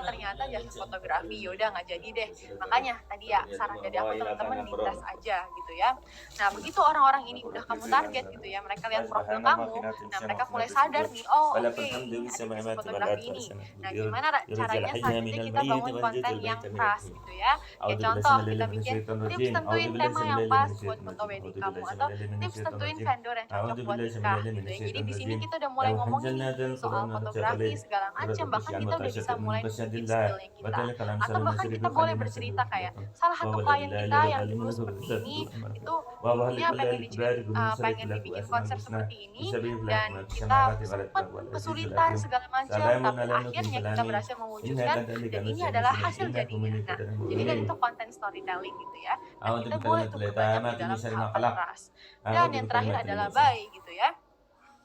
ternyata jasa fotografi, yaudah nggak jadi deh. Makanya tadi ya saran dari aku teman-teman dites aja gitu ya. Nah begitu orang-orang ini udah kamu target gitu ya, mereka lihat profil kamu, nah mereka mulai sadar nih, ada jasa fotografi ini. Nah gimana caranya selanjutnya kita bangun konten yang trust gitu ya. Kayak contoh kita bikin tips tentuin tema yang pas buat foto wedding kamu, atau tips tentuin vendor yang cocok buat nikah gitu ya. Jadi di sini kita udah mulai ngomongin soal fotografi segala macam, bahkan kita udah bisa mulai nunjukin skillnya kita, atau bahkan kita boleh bercerita kayak salah satu klien kita yang dulu seperti ini itu intinya pengen dibikin konsep seperti ini dan kita sempat kesulitan segala macam, tapi akhirnya kita berhasil mewujudkan dan ini adalah hasil jadinya. Nah jadi kan itu konten storytelling gitu ya, dan kita boleh tuh berbanyak di dalam tahapan trust. Dan yang terakhir adalah buy gitu ya.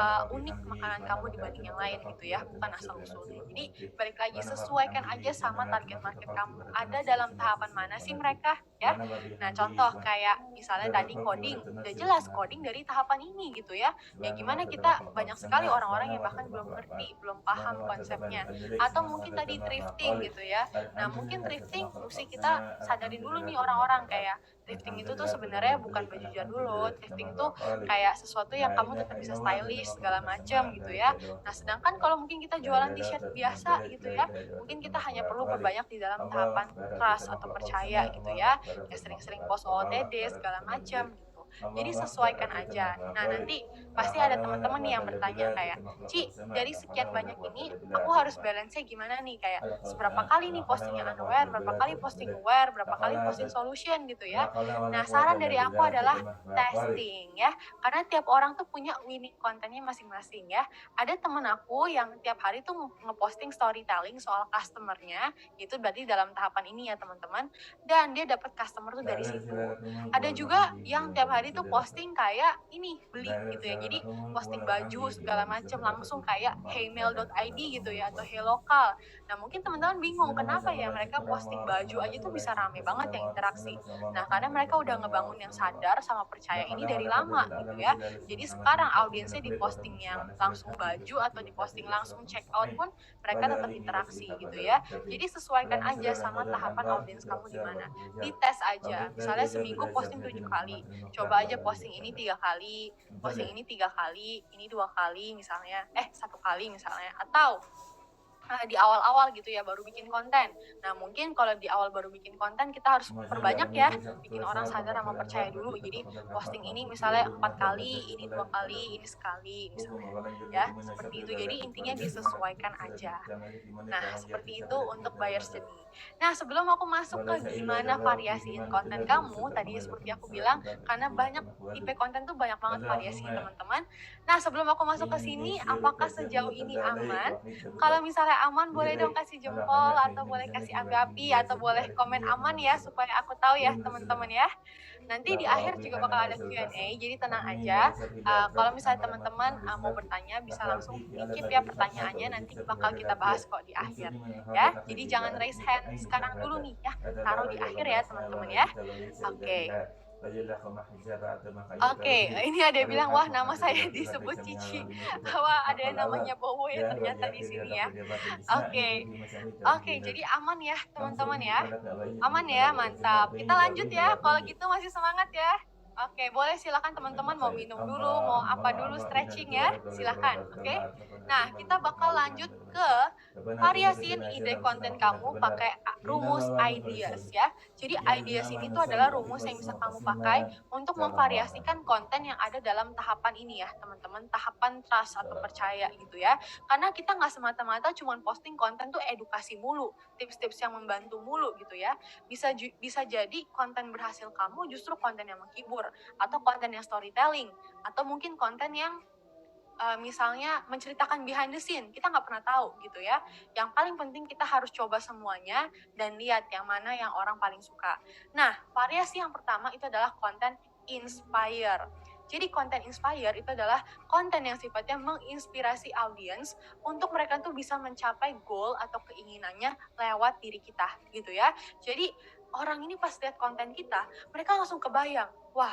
seberapa unik makanan kamu dibanding yang lain gitu ya, bukan asal-usulnya. Jadi balik lagi, sesuaikan aja sama target market kamu. Ada dalam tahapan mana sih mereka ya? Nah, contoh kayak misalnya tadi coding, udah jelas coding dari tahapan ini gitu ya. Ya gimana kita banyak sekali orang-orang yang bahkan belum ngerti, belum paham konsepnya. Atau mungkin tadi thrifting gitu ya. Nah, mungkin thrifting mesti kita sadarin dulu nih orang-orang kayak thrifting itu tuh sebenarnya bukan baju jadul. Thrifting tuh kayak sesuatu yang kamu tetap bisa stylish segala macam gitu ya. Nah, sedangkan kalau mungkin kita jualan t-shirt biasa gitu ya, mungkin kita hanya perlu perbanyak di dalam tahapan trust atau percaya gitu ya. Ya sering-sering post OOTD segala macam gitu. Jadi sesuaikan aja. Nah, nanti pasti ada teman-teman nih yang bertanya kayak, Ci, dari sekian banyak ini aku harus balance-nya gimana nih? Kayak seberapa kali nih posting yang underwear, berapa kali posting wear, berapa kali posting solution gitu ya. Nah, saran dari aku adalah testing ya. Karena tiap orang tuh punya winning kontennya masing-masing ya. Ada temen aku yang tiap hari tuh ngeposting storytelling soal customernya, itu berarti dalam tahapan ini ya teman-teman. Dan dia dapat customer tuh dari situ. Ada juga yang tiap hari tuh posting kayak ini beli gitu ya, jadi posting baju segala macam langsung kayak heymail.id gitu ya atau hey lokal. Nah mungkin teman-teman bingung kenapa ya mereka posting baju aja tuh bisa rame banget yang interaksi. Nah karena mereka udah ngebangun yang sadar sama percaya ini dari lama gitu ya. Jadi sekarang audiensnya di posting yang langsung baju atau di posting langsung check out pun mereka tetap interaksi gitu ya. Jadi sesuaikan aja sama tahapan audiens kamu di mana. Dites aja, misalnya seminggu posting 7 kali. Coba aja posting ini 3 kali, posting ini 3 kali, ini 2 kali misalnya, 1 kali misalnya, atau di awal-awal gitu ya baru bikin konten. Nah mungkin kalau di awal baru bikin konten kita harus perbanyak ya, bikin orang sadar sama percaya dulu. Jadi posting ini misalnya 4 kali, ini 2 kali, ini sekali misalnya ya, seperti itu. Jadi intinya disesuaikan aja. Nah seperti itu untuk buyer's journey. Nah sebelum aku masuk ke gimana variasiin konten kamu, tadi seperti aku bilang karena banyak tipe konten tuh banyak banget variasi teman-teman. Nah sebelum aku masuk ke sini, apakah sejauh ini aman? Kalau misalnya aman boleh dong kasih jempol atau boleh kasih api-api atau boleh komen aman ya supaya aku tahu ya teman-teman ya. Nanti di akhir juga bakal ada Q&A, jadi tenang aja. Kalau misalnya teman-teman mau bertanya bisa langsung keep ya pertanyaannya, nanti bakal kita bahas kok di akhir ya. Jadi jangan raise hand sekarang dulu nih ya, taruh di akhir ya teman-teman ya. Oke. Oke, ini ada yang bilang, wah nama saya disebut Cici. Wah ada yang namanya Bowo ya ternyata di sini ya. Oke, jadi aman ya teman-teman ya. Aman ya, mantap. Kita lanjut ya, kalau gitu masih semangat ya. Oke, boleh silakan teman-teman mau minum dulu, mau apa dulu stretching ya, silakan. Oke. Nah, kita bakal lanjut ke variasiin ide konten kamu pakai rumus ideas ya. Jadi ideas ini tuh adalah rumus yang bisa kamu pakai untuk memvariasikan konten yang ada dalam tahapan ini ya, teman-teman, tahapan trust atau percaya gitu ya. Karena kita nggak semata-mata cuma posting konten tuh edukasi mulu, tips-tips yang membantu mulu gitu ya. Bisa jadi konten berhasil kamu justru konten yang menghibur, atau konten yang storytelling, atau mungkin konten yang misalnya menceritakan behind the scene, kita nggak pernah tahu gitu ya. Yang paling penting kita harus coba semuanya dan lihat yang mana yang orang paling suka. Nah, variasi yang pertama itu adalah konten inspire. Jadi konten inspire itu adalah konten yang sifatnya menginspirasi audiens untuk mereka tuh bisa mencapai goal atau keinginannya lewat diri kita gitu ya. Jadi orang ini pas lihat konten kita, mereka langsung kebayang, wah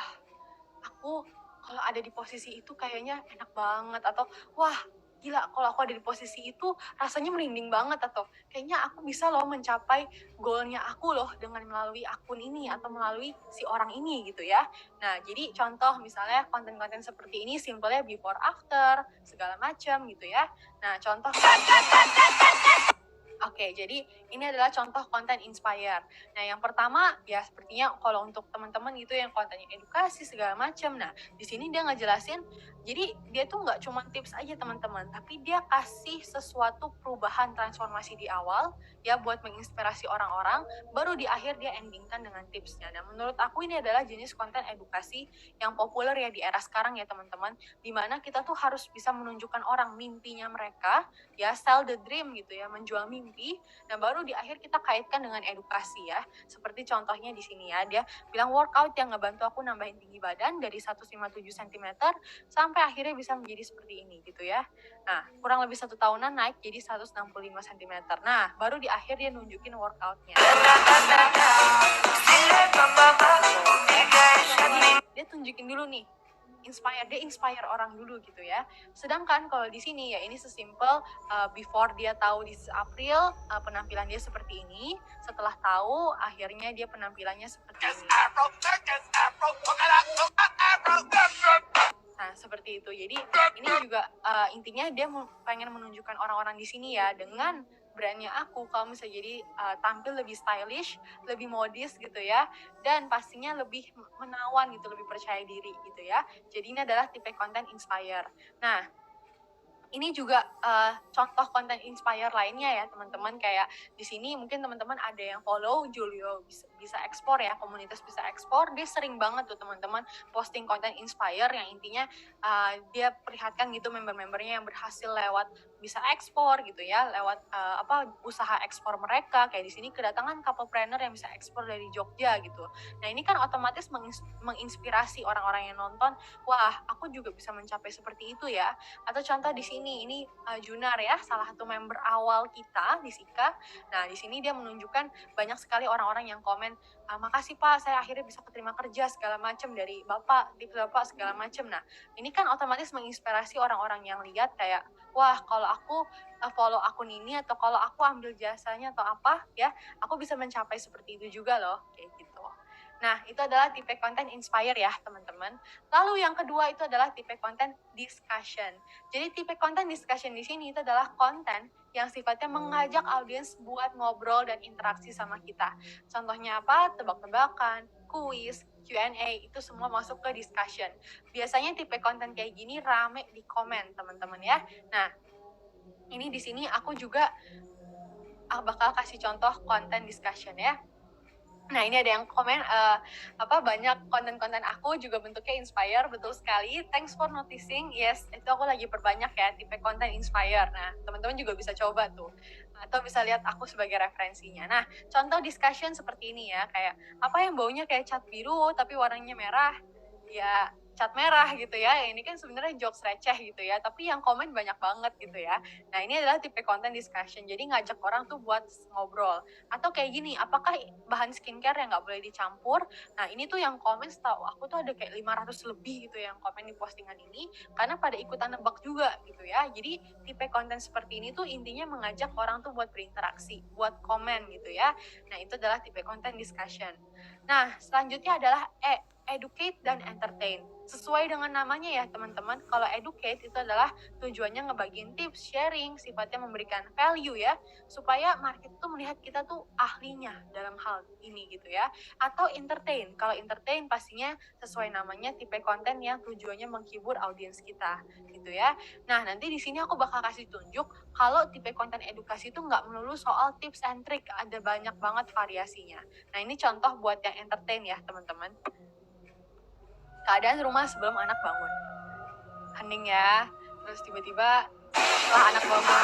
aku kalau ada di posisi itu kayaknya enak banget, atau wah gila kalau aku ada di posisi itu rasanya merinding banget, atau kayaknya aku bisa loh mencapai goalnya aku loh dengan melalui akun ini atau melalui si orang ini gitu ya. Nah jadi contoh misalnya konten-konten seperti ini simpelnya before after segala macam gitu ya. Nah contoh Oke, jadi ini adalah contoh konten inspire. Nah, yang pertama ya sepertinya kalau untuk teman-teman gitu yang kontennya edukasi segala macam. Nah, di sini dia ngejelasin, jadi dia tuh nggak cuma tips aja teman-teman, tapi dia kasih sesuatu perubahan transformasi di awal ya buat menginspirasi orang-orang, baru di akhir dia endingkan dengan tipsnya. Nah, menurut aku ini adalah jenis konten edukasi yang populer ya di era sekarang ya teman-teman, dimana kita tuh harus bisa menunjukkan orang mimpinya mereka, ya sell the dream gitu ya, menjual mimpi. Nah baru di akhir kita kaitkan dengan edukasi ya, seperti contohnya di sini ya, dia bilang workout yang ngebantu aku nambahin tinggi badan dari 157 cm sampai akhirnya bisa menjadi seperti ini gitu ya. Nah kurang lebih 1 tahunan naik jadi 165 cm. Nah baru di akhir dia nunjukin workoutnya. Dia tunjukin dulu nih dia inspire orang dulu gitu ya. Sedangkan kalau di sini ya ini sesimpel before dia tahu di April penampilan dia seperti ini, setelah tahu akhirnya dia penampilannya seperti ini. Nah, seperti itu. Jadi ini juga intinya dia pengen menunjukkan orang-orang di sini ya dengan brandnya aku kalau misalnya jadi tampil lebih stylish, lebih modis gitu ya, dan pastinya lebih menawan gitu, lebih percaya diri gitu ya. Jadi ini adalah tipe konten inspire. Nah, ini juga contoh konten inspire lainnya ya teman-teman, kayak di sini mungkin teman-teman ada yang follow Julio bisa ekspor ya, komunitas bisa ekspor, dia sering banget tuh teman-teman posting konten inspire yang intinya dia perlihatkan gitu member-membernya yang berhasil lewat bisa ekspor gitu ya, lewat usaha ekspor mereka, kayak di sini kedatangan couplepreneur yang bisa ekspor dari Jogja gitu. Nah ini kan otomatis menginspirasi orang-orang yang nonton, wah aku juga bisa mencapai seperti itu ya. Atau contoh di sini ini Junar ya, salah satu member awal kita di Sika. Nah di sini dia menunjukkan banyak sekali orang-orang yang komen, makasih Pak, saya akhirnya bisa keterima kerja segala macam dari Bapak, tips Bapak segala macam. Nah ini kan otomatis menginspirasi orang-orang yang lihat kayak, wah kalau aku follow akun ini atau kalau aku ambil jasanya atau apa ya, aku bisa mencapai seperti itu juga loh, kayak gitu. Nah, itu adalah tipe konten inspire ya, teman-teman. Lalu yang kedua itu adalah tipe konten discussion. Jadi tipe konten discussion di sini itu adalah konten yang sifatnya mengajak audiens buat ngobrol dan interaksi sama kita. Contohnya apa? Tebak-tebakan, kuis, Q&A, itu semua masuk ke discussion. Biasanya tipe konten kayak gini rame di komen, teman-teman ya. Nah, ini di sini aku juga bakal kasih contoh konten discussion ya. Nah ini ada yang komen banyak konten-konten aku juga bentuknya inspire, betul sekali. Thanks for noticing. Yes, itu aku lagi perbanyak ya tipe konten inspire. Nah teman-teman juga bisa coba tuh, atau bisa lihat aku sebagai referensinya. Nah contoh discussion seperti ini ya, kayak apa yang baunya kayak cat biru tapi warnanya merah, ya cat merah gitu ya. Ini kan sebenarnya jokes receh gitu ya, tapi yang komen banyak banget gitu ya. Nah ini adalah tipe konten discussion, jadi ngajak orang tuh buat ngobrol. Atau kayak gini, apakah bahan skincare yang nggak boleh dicampur? Nah ini tuh yang komen setahu aku tuh ada kayak 500 lebih gitu yang komen di postingan ini, karena pada ikutan nebak juga gitu ya. Jadi tipe konten seperti ini tuh intinya mengajak orang tuh buat berinteraksi, buat komen gitu ya. Nah itu adalah tipe konten discussion. Nah selanjutnya adalah educate dan entertain. Sesuai dengan namanya ya teman-teman, kalau educate itu adalah tujuannya ngebagiin tips, sharing, sifatnya memberikan value ya, supaya market itu melihat kita tuh ahlinya dalam hal ini gitu ya. Atau entertain, kalau entertain pastinya sesuai namanya tipe konten yang tujuannya menghibur audiens kita gitu ya. Nah nanti di sini aku bakal kasih tunjuk kalau tipe konten edukasi itu nggak melulu soal tips and trick, ada banyak banget variasinya. Nah ini contoh buat yang entertain ya teman-teman. Keadaan rumah sebelum anak bangun. Hening ya. Terus tiba-tiba setelah anak bangun.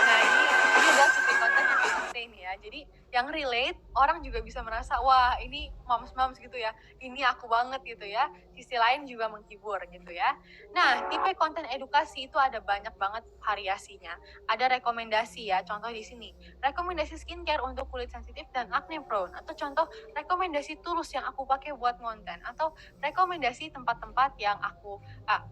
Nah ini adalah tipe konten yang entertain ya. Jadi yang relate, orang juga bisa merasa, wah ini moms-moms gitu ya. Ini aku banget gitu ya. Sisi lain juga menghibur gitu ya. Nah, tipe konten edukasi itu ada banyak banget variasinya. Ada rekomendasi ya, contoh di sini. Rekomendasi skincare untuk kulit sensitif dan acne prone. Atau contoh rekomendasi tools yang aku pakai buat konten. Atau rekomendasi tempat-tempat yang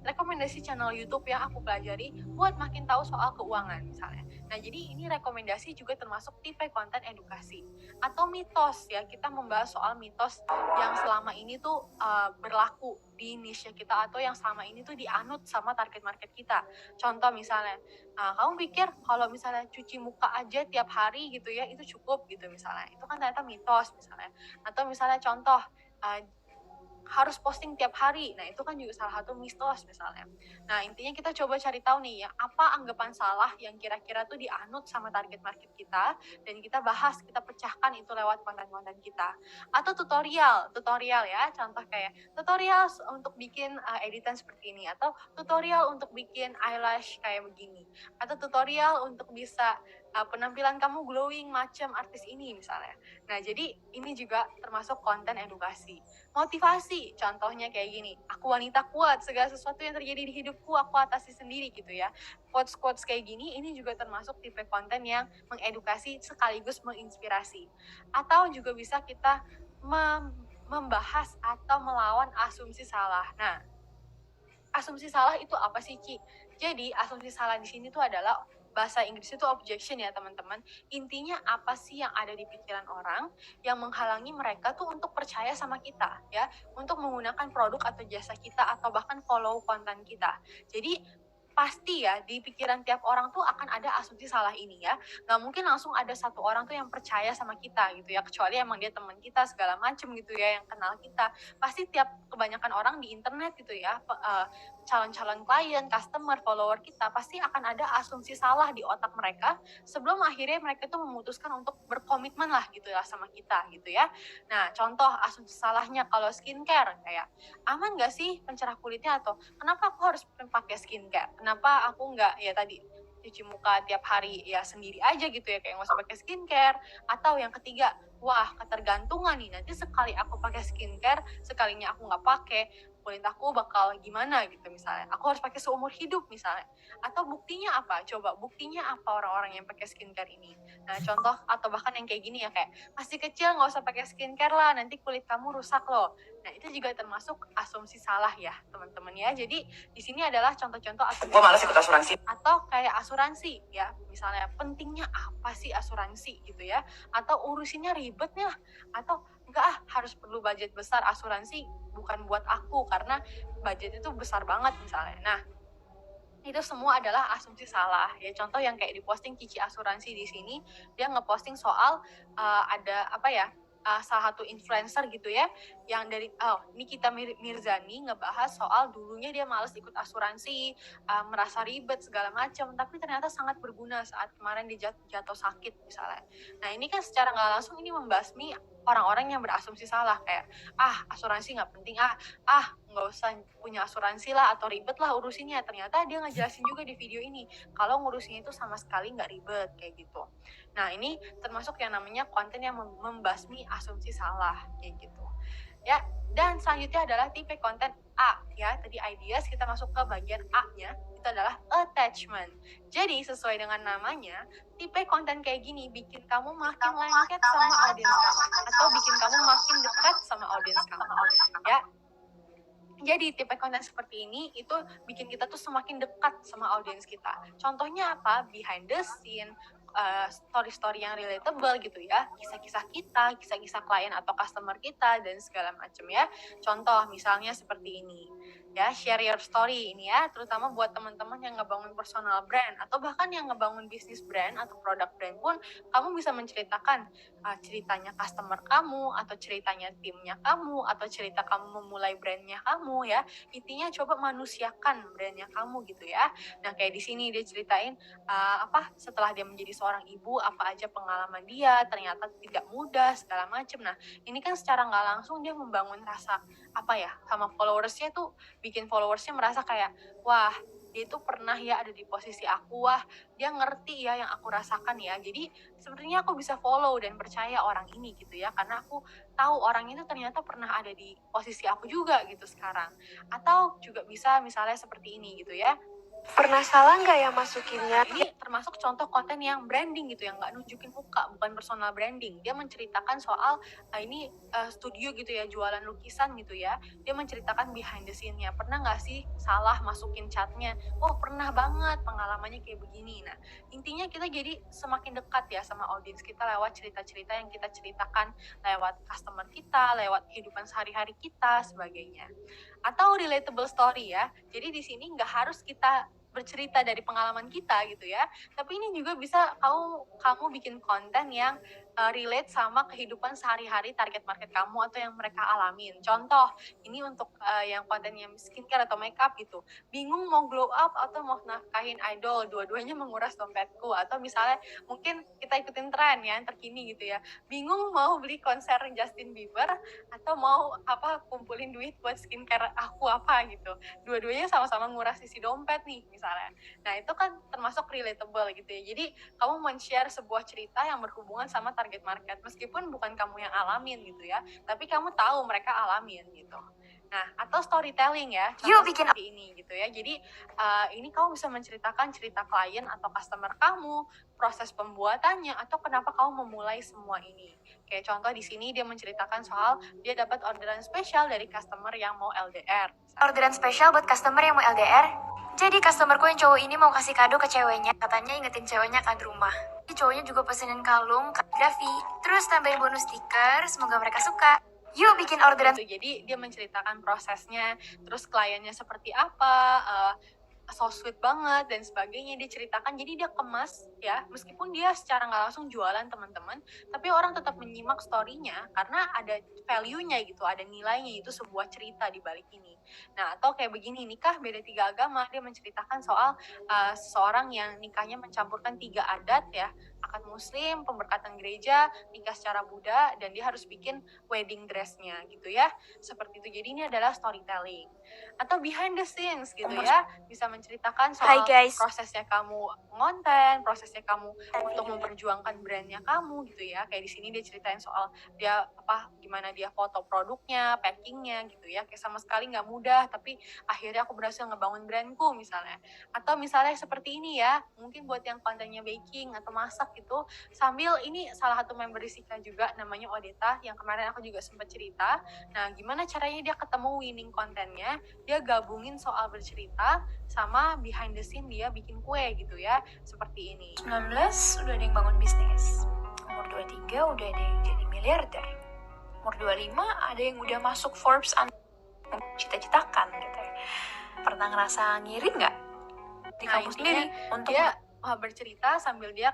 rekomendasi channel YouTube yang aku pelajari buat makin tahu soal keuangan misalnya. Nah, jadi ini rekomendasi juga termasuk tipe konten edukasi. Atau mitos ya, kita membahas soal mitos yang selama ini tuh berlaku di niche kita atau yang selama ini tuh dianut sama target market kita. Contoh misalnya, kamu pikir kalau misalnya cuci muka aja tiap hari gitu ya, itu cukup gitu misalnya. Itu kan ternyata mitos misalnya. Atau misalnya contoh, harus posting tiap hari. Nah, itu kan juga salah satu mitos misalnya. Nah, intinya kita coba cari tahu nih ya, apa anggapan salah yang kira-kira tuh dianut sama target market kita, dan kita bahas, kita pecahkan itu lewat konten-konten kita. Atau tutorial ya, contoh kayak tutorial untuk bikin editan seperti ini, atau tutorial untuk bikin eyelash kayak begini, atau tutorial untuk bisa penampilan kamu glowing macam artis ini misalnya. Nah, jadi ini juga termasuk konten edukasi. Motivasi, contohnya kayak gini, aku wanita kuat, segala sesuatu yang terjadi di hidupku aku atasi sendiri gitu ya. Quotes-quotes kayak gini, ini juga termasuk tipe konten yang mengedukasi sekaligus menginspirasi. Atau juga bisa kita membahas atau melawan asumsi salah. Nah, asumsi salah itu apa sih, Ci? Jadi asumsi salah di sini tuh adalah bahasa Inggris itu objection ya teman-teman. Intinya apa sih yang ada di pikiran orang yang menghalangi mereka tuh untuk percaya sama kita ya, untuk menggunakan produk atau jasa kita atau bahkan follow konten kita. Jadi pasti ya di pikiran tiap orang tuh akan ada asumsi salah ini ya. Nggak mungkin langsung ada satu orang tuh yang percaya sama kita gitu ya, kecuali emang dia teman kita segala macem gitu ya yang kenal kita. Pasti tiap kebanyakan orang di internet gitu ya, calon-calon klien, customer, follower kita pasti akan ada asumsi salah di otak mereka sebelum akhirnya mereka tuh memutuskan untuk berkomitmen lah gitu ya sama kita gitu ya. Nah contoh asumsi salahnya kalau skincare kayak aman gak sih pencerah kulitnya, atau kenapa aku harus pakai skincare, kenapa aku nggak ya tadi cuci muka tiap hari ya sendiri aja gitu ya, kayak nggak usah pakai skincare. Atau yang ketiga, wah ketergantungan nih, nanti sekali aku pakai skincare, sekalinya aku nggak pakai, kulit aku bakal gimana gitu misalnya, aku harus pakai seumur hidup misalnya. Atau buktinya apa, coba buktinya apa orang-orang yang pakai skincare ini. Nah contoh atau bahkan yang kayak gini ya, kayak masih kecil nggak usah pakai skincare lah, nanti kulit kamu rusak loh. Nah itu juga termasuk asumsi salah ya teman-teman ya. Jadi di sini adalah contoh-contoh asumsi. Gue malas ikut asuransi. Atau kayak asuransi ya, misalnya pentingnya apa sih asuransi gitu ya, atau urusinnya ribetnya, atau enggak harus perlu budget besar, asuransi bukan buat aku karena budget itu besar banget misalnya. Nah itu semua adalah asumsi salah ya. Contoh yang kayak diposting Cici asuransi di sini, dia ngeposting soal ada apa ya, salah satu influencer gitu ya, yang dari Nikita Mirzani ngebahas soal dulunya dia males ikut asuransi, merasa ribet segala macam, tapi ternyata sangat berguna saat kemarin dia jatuh sakit misalnya. Nah ini kan secara nggak langsung ini membasmi orang-orang yang berasumsi salah, kayak asuransi nggak penting, nggak usah punya asuransi lah atau ribet lah urusinnya. Ternyata dia ngejelasin juga di video ini kalau ngurusinnya itu sama sekali nggak ribet kayak gitu. Nah ini termasuk yang namanya konten yang membasmi asumsi salah kayak gitu ya. Dan selanjutnya adalah tipe konten A ya. Tadi ideas, kita masuk ke bagian A-nya, itu adalah attachment. Jadi sesuai dengan namanya, tipe konten kayak gini bikin kamu makin lengket sama audiens kamu, atau bikin kamu makin dekat sama audiens kamu ya. Jadi tipe konten seperti ini itu bikin kita tuh semakin dekat sama audiens kita. Contohnya apa? Behind the scene, story-story yang relatable gitu ya, kisah-kisah kita, kisah-kisah klien atau customer kita dan segala macam ya. Contoh misalnya seperti ini ya, share your story ini ya, terutama buat teman-teman yang ngebangun personal brand atau bahkan yang ngebangun bisnis brand atau produk brand pun, kamu bisa menceritakan ceritanya customer kamu, atau ceritanya timnya kamu, atau cerita kamu memulai brandnya kamu ya. Intinya coba manusiakan brandnya kamu gitu ya. Nah kayak di sini dia ceritain setelah dia menjadi seorang ibu, apa aja pengalaman dia, ternyata tidak mudah segala macam. Nah ini kan secara nggak langsung dia membangun rasa sama followersnya tuh, bikin followersnya merasa kayak wah dia itu pernah ya ada di posisi aku, wah dia ngerti ya yang aku rasakan ya, jadi sebenarnya aku bisa follow dan percaya orang ini gitu ya, karena aku tahu orang itu ternyata pernah ada di posisi aku juga gitu sekarang. Atau juga bisa misalnya seperti ini gitu ya, pernah salah nggak ya masukinnya? Ini termasuk contoh konten yang branding gitu, yang nggak nunjukin muka, bukan personal branding. Dia menceritakan soal studio gitu ya, jualan lukisan gitu ya. Dia menceritakan behind the scene-nya. Pernah nggak sih salah masukin catnya? Oh pernah banget, pengalamannya kayak begini. Nah intinya kita jadi semakin dekat ya sama audiens kita lewat cerita-cerita yang kita ceritakan, lewat customer kita, lewat kehidupan sehari-hari kita, sebagainya. Atau relatable story ya. Jadi di sini nggak harus kita bercerita dari pengalaman kita gitu ya, tapi ini juga bisa kamu bikin konten yang relate sama kehidupan sehari-hari target market kamu atau yang mereka alamin. Contoh ini untuk yang kontennya skincare atau makeup gitu, bingung mau glow up atau mau nafkahin idol, dua-duanya menguras dompetku. Atau misalnya mungkin kita ikutin tren ya yang terkini gitu ya, bingung mau beli konser Justin Bieber atau mau kumpulin duit buat skincare aku gitu, dua-duanya sama-sama nguras isi dompet nih misalnya. Nah itu kan termasuk relatable gitu ya. Jadi kamu men-share sebuah cerita yang berhubungan sama target market, meskipun bukan kamu yang alamin gitu ya, tapi kamu tahu mereka alamin gitu. Nah atau storytelling ya, seperti ini gitu ya. Jadi ini kamu bisa menceritakan cerita klien atau customer kamu, proses pembuatannya, atau kenapa kamu memulai semua ini. Kayak contoh di sini dia menceritakan soal dia dapat orderan spesial dari customer yang mau LDR. Orderan spesial buat customer yang mau LDR. Jadi customerku yang cowok ini mau kasih kado ke ceweknya. Katanya ingetin ceweknya akan rumah. Jadi cowoknya juga pesenin kalung, kaligrafi. Terus tambahin bonus stiker, semoga mereka suka. Yuk bikin orderan. Gitu. Jadi dia menceritakan prosesnya, terus kliennya seperti apa, so sweet banget dan sebagainya dia ceritakan. Jadi dia kemas ya, meskipun dia secara nggak langsung jualan teman-teman, tapi orang tetap menyimak story-nya karena ada value-nya gitu, ada nilainya, itu sebuah cerita di balik ini. Nah, atau kayak begini, nikah beda 3 agama, dia menceritakan soal seseorang yang nikahnya mencampurkan 3 adat ya, akad muslim, pemberkatan gereja, nikah secara Buddha, dan dia harus bikin wedding dress-nya gitu ya, seperti itu. Jadi ini adalah storytelling atau behind the scenes gitu ya, bisa menceritakan soal Hai guys. prosesnya kamu ngonten, prosesnya kamu untuk memperjuangkan brandnya kamu gitu ya. Kayak di sini dia ceritain soal dia gimana dia foto produknya, packingnya gitu ya. Kayak sama sekali nggak mudah, tapi akhirnya aku berhasil ngebangun brandku misalnya. Atau misalnya seperti ini ya, mungkin buat yang kontennya baking atau masak gitu, sambil ini salah satu member Risika juga namanya Odeta yang kemarin aku juga sempat cerita. Nah, gimana caranya dia ketemu winning kontennya, dia gabungin soal bercerita sama behind the scene dia bikin kue gitu ya, seperti ini. 19 udah ada yang bangun bisnis. Umur 23 udah ada yang jadi miliarder. Umur 25 ada yang udah masuk Forbes cita-citakan gitu ya. Pernah ngerasa ngiri nggak? Di Nah, kampus intinya sendiri untuk dia bercerita sambil dia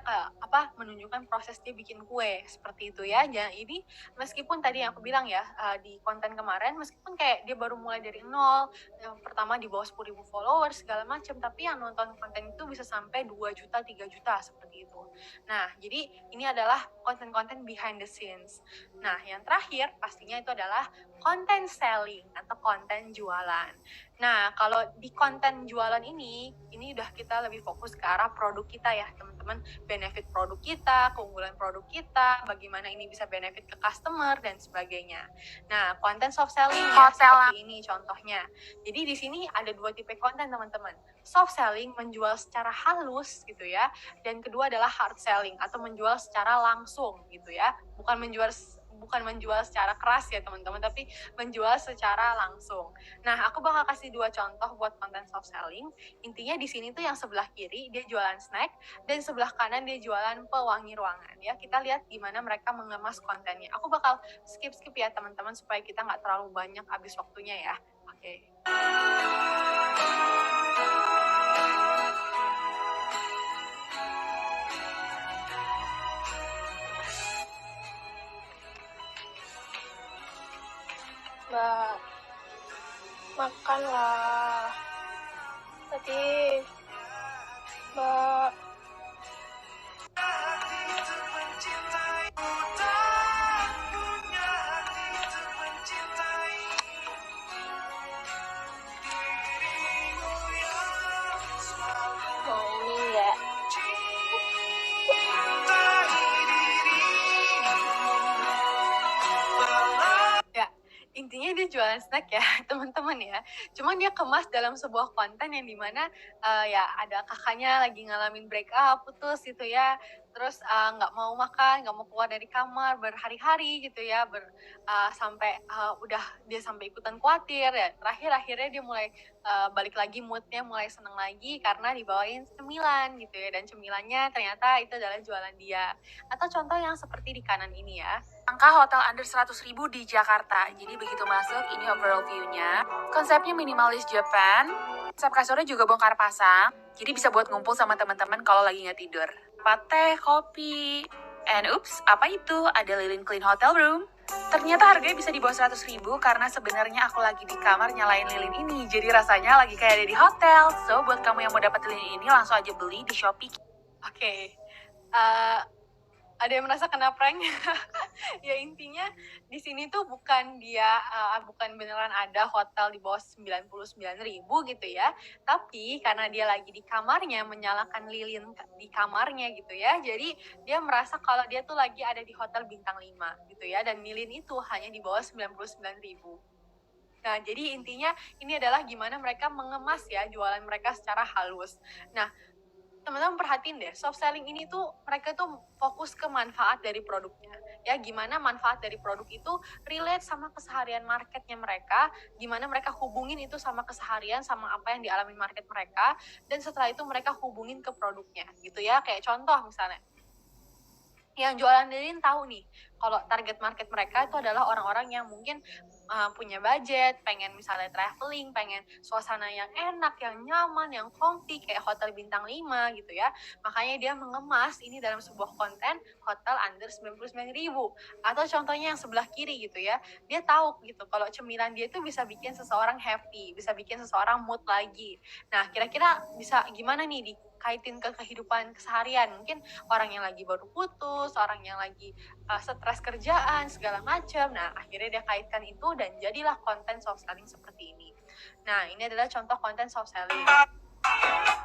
menunjukkan proses dia bikin kue seperti itu ya. Jadi ini meskipun tadi yang aku bilang ya di konten kemarin, meskipun kayak dia baru mulai dari nol, yang pertama di bawah 10.000 followers segala macam, tapi yang nonton konten itu bisa sampai 2 juta 3 juta seperti itu. Nah, jadi ini adalah konten-konten behind the scenes. Nah, yang terakhir pastinya itu adalah konten selling atau konten jualan. Nah, kalau di konten jualan ini udah kita lebih fokus ke arah produk kita ya, teman-teman. Benefit produk kita, keunggulan produk kita, bagaimana ini bisa benefit ke customer, dan sebagainya. Nah, konten soft selling ya, seperti ini contohnya. Jadi di sini ada 2 tipe konten, teman-teman. Soft selling, menjual secara halus gitu ya. Dan kedua adalah hard selling, atau menjual secara langsung gitu ya. Bukan menjual secara keras ya teman-teman, tapi menjual secara langsung. Nah, aku bakal kasih 2 contoh buat konten soft selling. Intinya di sini tuh yang sebelah kiri dia jualan snack, dan sebelah kanan dia jualan pewangi ruangan ya. Kita lihat gimana mereka mengemas kontennya. Aku bakal skip ya teman-teman supaya kita nggak terlalu banyak habis waktunya ya. Oke. Mbak, makanlah. Tadi, Mbak. Mau ini nggak? Ya, intinya dia jualan snack ya teman-teman ya. Cuman dia kemas dalam sebuah konten yang dimana ya ada kakaknya lagi ngalamin break up, putus gitu ya. Terus nggak mau makan, nggak mau keluar dari kamar berhari-hari gitu ya, sampai udah dia sampai ikutan khawatir ya. Terakhir akhirnya dia mulai balik lagi moodnya, mulai seneng lagi karena dibawain cemilan gitu ya, dan cemilannya ternyata itu adalah jualan dia. Atau contoh yang seperti di kanan ini ya, angka hotel under 100.000 di Jakarta. Jadi begitu masuk, ini overall view-nya. Konsepnya minimalis Japan. Konsep kasurnya juga bongkar pasang. Jadi bisa buat ngumpul sama teman-teman kalau lagi nggak tidur. Teh, kopi. And oops, apa itu? Ada lilin clean hotel room. Ternyata harganya bisa di bawah 100.000 karena sebenarnya aku lagi di kamar nyalain lilin ini. Jadi rasanya lagi kayak ada di hotel. So, buat kamu yang mau dapat lilin ini langsung aja beli di Shopee. Oke. Ada yang merasa kena prank? Ya intinya di sini tuh bukan beneran ada hotel di bawah 99.000 gitu ya. Tapi karena dia lagi di kamarnya menyalakan lilin di kamarnya gitu ya. Jadi dia merasa kalau dia tuh lagi ada di hotel bintang 5 gitu ya, dan lilin itu hanya di bawah 99.000. Nah, jadi intinya ini adalah gimana mereka mengemas ya jualan mereka secara halus. Nah, teman-teman perhatiin deh, soft selling ini tuh mereka tuh fokus ke manfaat dari produknya. ya, gimana manfaat dari produk itu relate sama keseharian marketnya mereka, gimana mereka hubungin itu sama keseharian, sama apa yang dialami market mereka, dan setelah itu mereka hubungin ke produknya gitu ya. Kayak contoh misalnya, yang jualan lilin tahu nih kalau target market mereka itu adalah orang-orang yang mungkin punya budget, pengen misalnya traveling, pengen suasana yang enak, yang nyaman, yang comfy, kayak hotel bintang 5 gitu ya. Makanya dia mengemas ini dalam sebuah konten hotel under 99.000. Atau contohnya yang sebelah kiri gitu ya, dia tahu gitu kalau cemilan dia itu bisa bikin seseorang happy, bisa bikin seseorang mood lagi. Nah, kira-kira bisa gimana nih dikaitin ke kehidupan keseharian? Mungkin orang yang lagi baru putus, orang yang lagi stres kerjaan, segala macam. Nah, akhirnya dia kaitkan itu dan jadilah konten soft selling seperti ini. Nah, ini adalah contoh konten soft selling.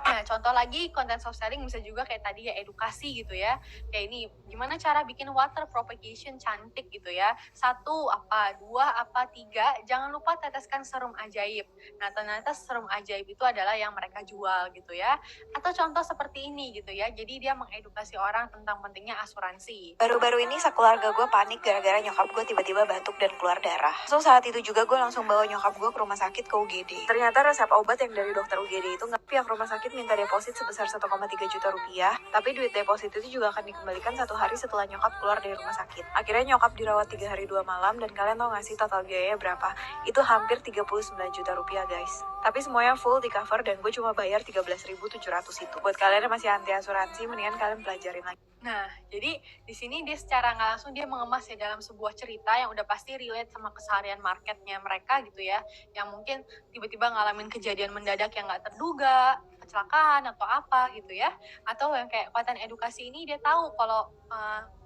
Nah, contoh lagi konten soft selling bisa juga kayak tadi ya, edukasi gitu ya. Kayak ini, gimana cara bikin water propagation cantik gitu ya. 1 apa, 2 apa, 3, jangan lupa teteskan serum ajaib. Nah, ternyata serum ajaib itu adalah yang mereka jual gitu ya. Atau contoh seperti ini gitu ya, jadi dia mengedukasi orang tentang pentingnya asuransi. Baru-baru ini sekeluarga gue panik gara-gara nyokap gue tiba-tiba batuk dan keluar darah. So saat itu juga gue langsung bawa nyokap gue ke rumah sakit ke UGD. Ternyata resep obat yang dari dokter UGD itu nggak, pihak rumah sakit minta deposit sebesar 1,3 juta rupiah. Tapi duit deposit itu juga akan dikembalikan 1 hari setelah nyokap keluar dari rumah sakit. Akhirnya nyokap dirawat 3 hari 2 malam dan kalian tau gak sih total biayanya berapa? Itu hampir 39 juta rupiah guys. Tapi semuanya full di cover dan gue cuma bayar 13.700 itu. Buat kalian yang masih anti asuransi, mendingan kalian pelajarin lagi. Nah, jadi di sini dia secara nggak langsung dia mengemas ya dalam sebuah cerita yang udah pasti relate sama keseharian marketnya mereka gitu ya, yang mungkin tiba-tiba ngalamin kejadian mendadak yang nggak terduga, kecelakaan atau apa gitu ya, atau yang kayak konten edukasi ini dia tahu kalau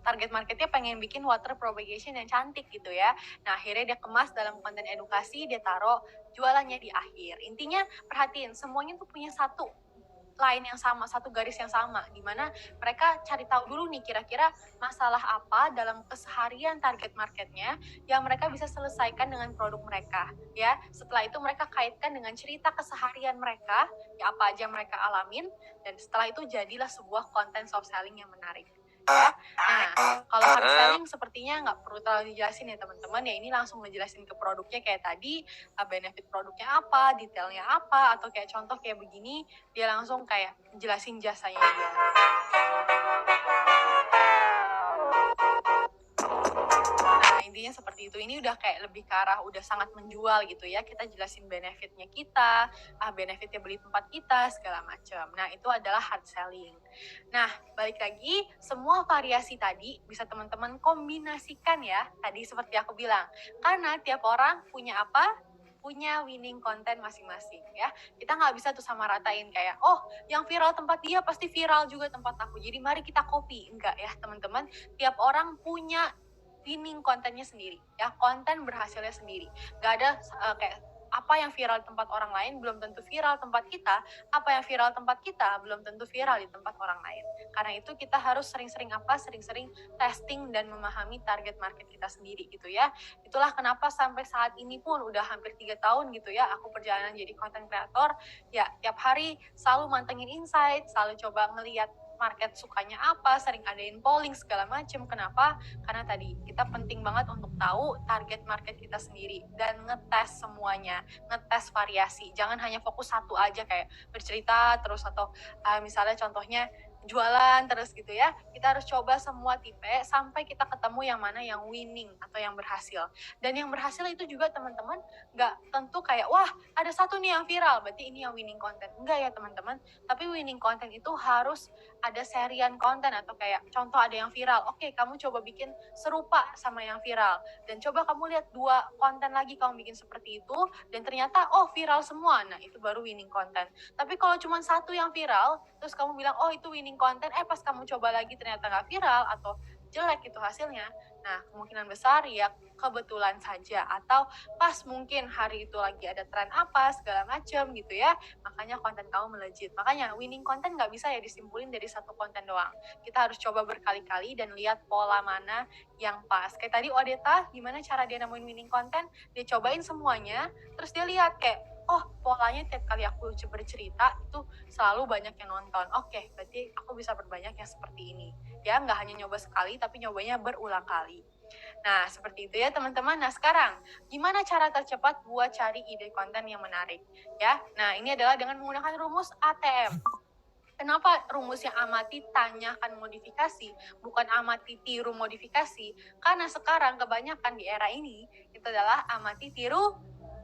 target marketnya pengen bikin water propagation yang cantik gitu ya. Nah, akhirnya dia kemas dalam konten edukasi, dia taruh jualannya di akhir. Intinya perhatiin, semuanya tuh punya satu line yang sama, satu garis yang sama, di mana mereka cari tahu dulu nih kira-kira masalah apa dalam keseharian target marketnya yang mereka bisa selesaikan dengan produk mereka ya. Setelah itu mereka kaitkan dengan cerita keseharian mereka, ya apa aja mereka alamin, dan setelah itu jadilah sebuah konten soft selling yang menarik ya. Nah, kalau hard selling sepertinya nggak perlu terlalu dijelasin ya teman-teman ya, ini langsung ngejelasin ke produknya kayak tadi, benefit produknya apa, detailnya apa, atau kayak contoh kayak begini, dia langsung kayak jelasin jasanya dia. Nah, intinya seperti itu. Ini udah kayak lebih ke arah udah sangat menjual gitu ya. Kita jelasin benefitnya kita, benefitnya beli tempat kita, segala macam. Nah, itu adalah hard selling. Nah, balik lagi, semua variasi tadi bisa teman-teman kombinasikan ya. Tadi seperti aku bilang, karena tiap orang punya apa? Punya winning content masing-masing ya. Kita nggak bisa tuh sama ratain kayak, oh yang viral tempat dia pasti viral juga tempat aku, jadi mari kita copy. Enggak ya teman-teman, tiap orang punya winning kontennya sendiri ya, konten berhasilnya sendiri. Gak ada kayak apa yang viral di tempat orang lain belum tentu viral tempat kita, apa yang viral tempat kita belum tentu viral di tempat orang lain. Karena itu kita harus sering-sering testing dan memahami target market kita sendiri gitu ya. Itulah kenapa sampai saat ini pun udah hampir 3 tahun gitu ya aku perjalanan jadi content creator ya, tiap hari selalu mantengin insight, selalu coba ngeliat market sukanya apa, sering adain polling segala macam. Kenapa? Karena tadi kita penting banget untuk tahu target market kita sendiri dan ngetes semuanya, ngetes variasi. Jangan hanya fokus satu aja kayak bercerita terus, atau misalnya contohnya jualan terus gitu ya. Kita harus coba semua tipe sampai kita ketemu yang mana yang winning atau yang berhasil. Dan yang berhasil itu juga teman-teman nggak tentu kayak wah ada satu nih yang viral berarti ini yang winning content. Enggak ya teman-teman, tapi winning content itu harus ada serian konten, atau kayak contoh ada yang viral, oke kamu coba bikin serupa sama yang viral, dan coba kamu lihat 2 konten lagi kamu bikin seperti itu dan ternyata oh viral semua, nah itu baru winning content. Tapi kalau cuma satu yang viral terus kamu bilang oh itu winning konten, pas kamu coba lagi ternyata nggak viral atau jelek itu hasilnya, nah kemungkinan besar ya kebetulan saja, atau pas mungkin hari itu lagi ada tren apa segala macam gitu ya, makanya konten kamu melejit. Makanya winning content nggak bisa ya disimpulin dari satu konten doang, kita harus coba berkali-kali dan lihat pola mana yang pas. Kayak tadi Odeta, gimana cara dia nemuin winning content, dia cobain semuanya terus dia lihat kayak oh polanya tiap kali aku bercerita itu selalu banyak yang nonton. Oke, berarti aku bisa berbanyak yang seperti ini. Ya, nggak hanya nyoba sekali, tapi nyobanya berulang kali. Nah, seperti itu ya teman-teman. Nah, sekarang gimana cara tercepat buat cari ide konten yang menarik? Ya, nah ini adalah dengan menggunakan rumus ATM. Kenapa rumusnya amati, tanyakan, modifikasi, bukan amati, tiru, modifikasi? Karena sekarang kebanyakan di era ini itu adalah amati, tiru,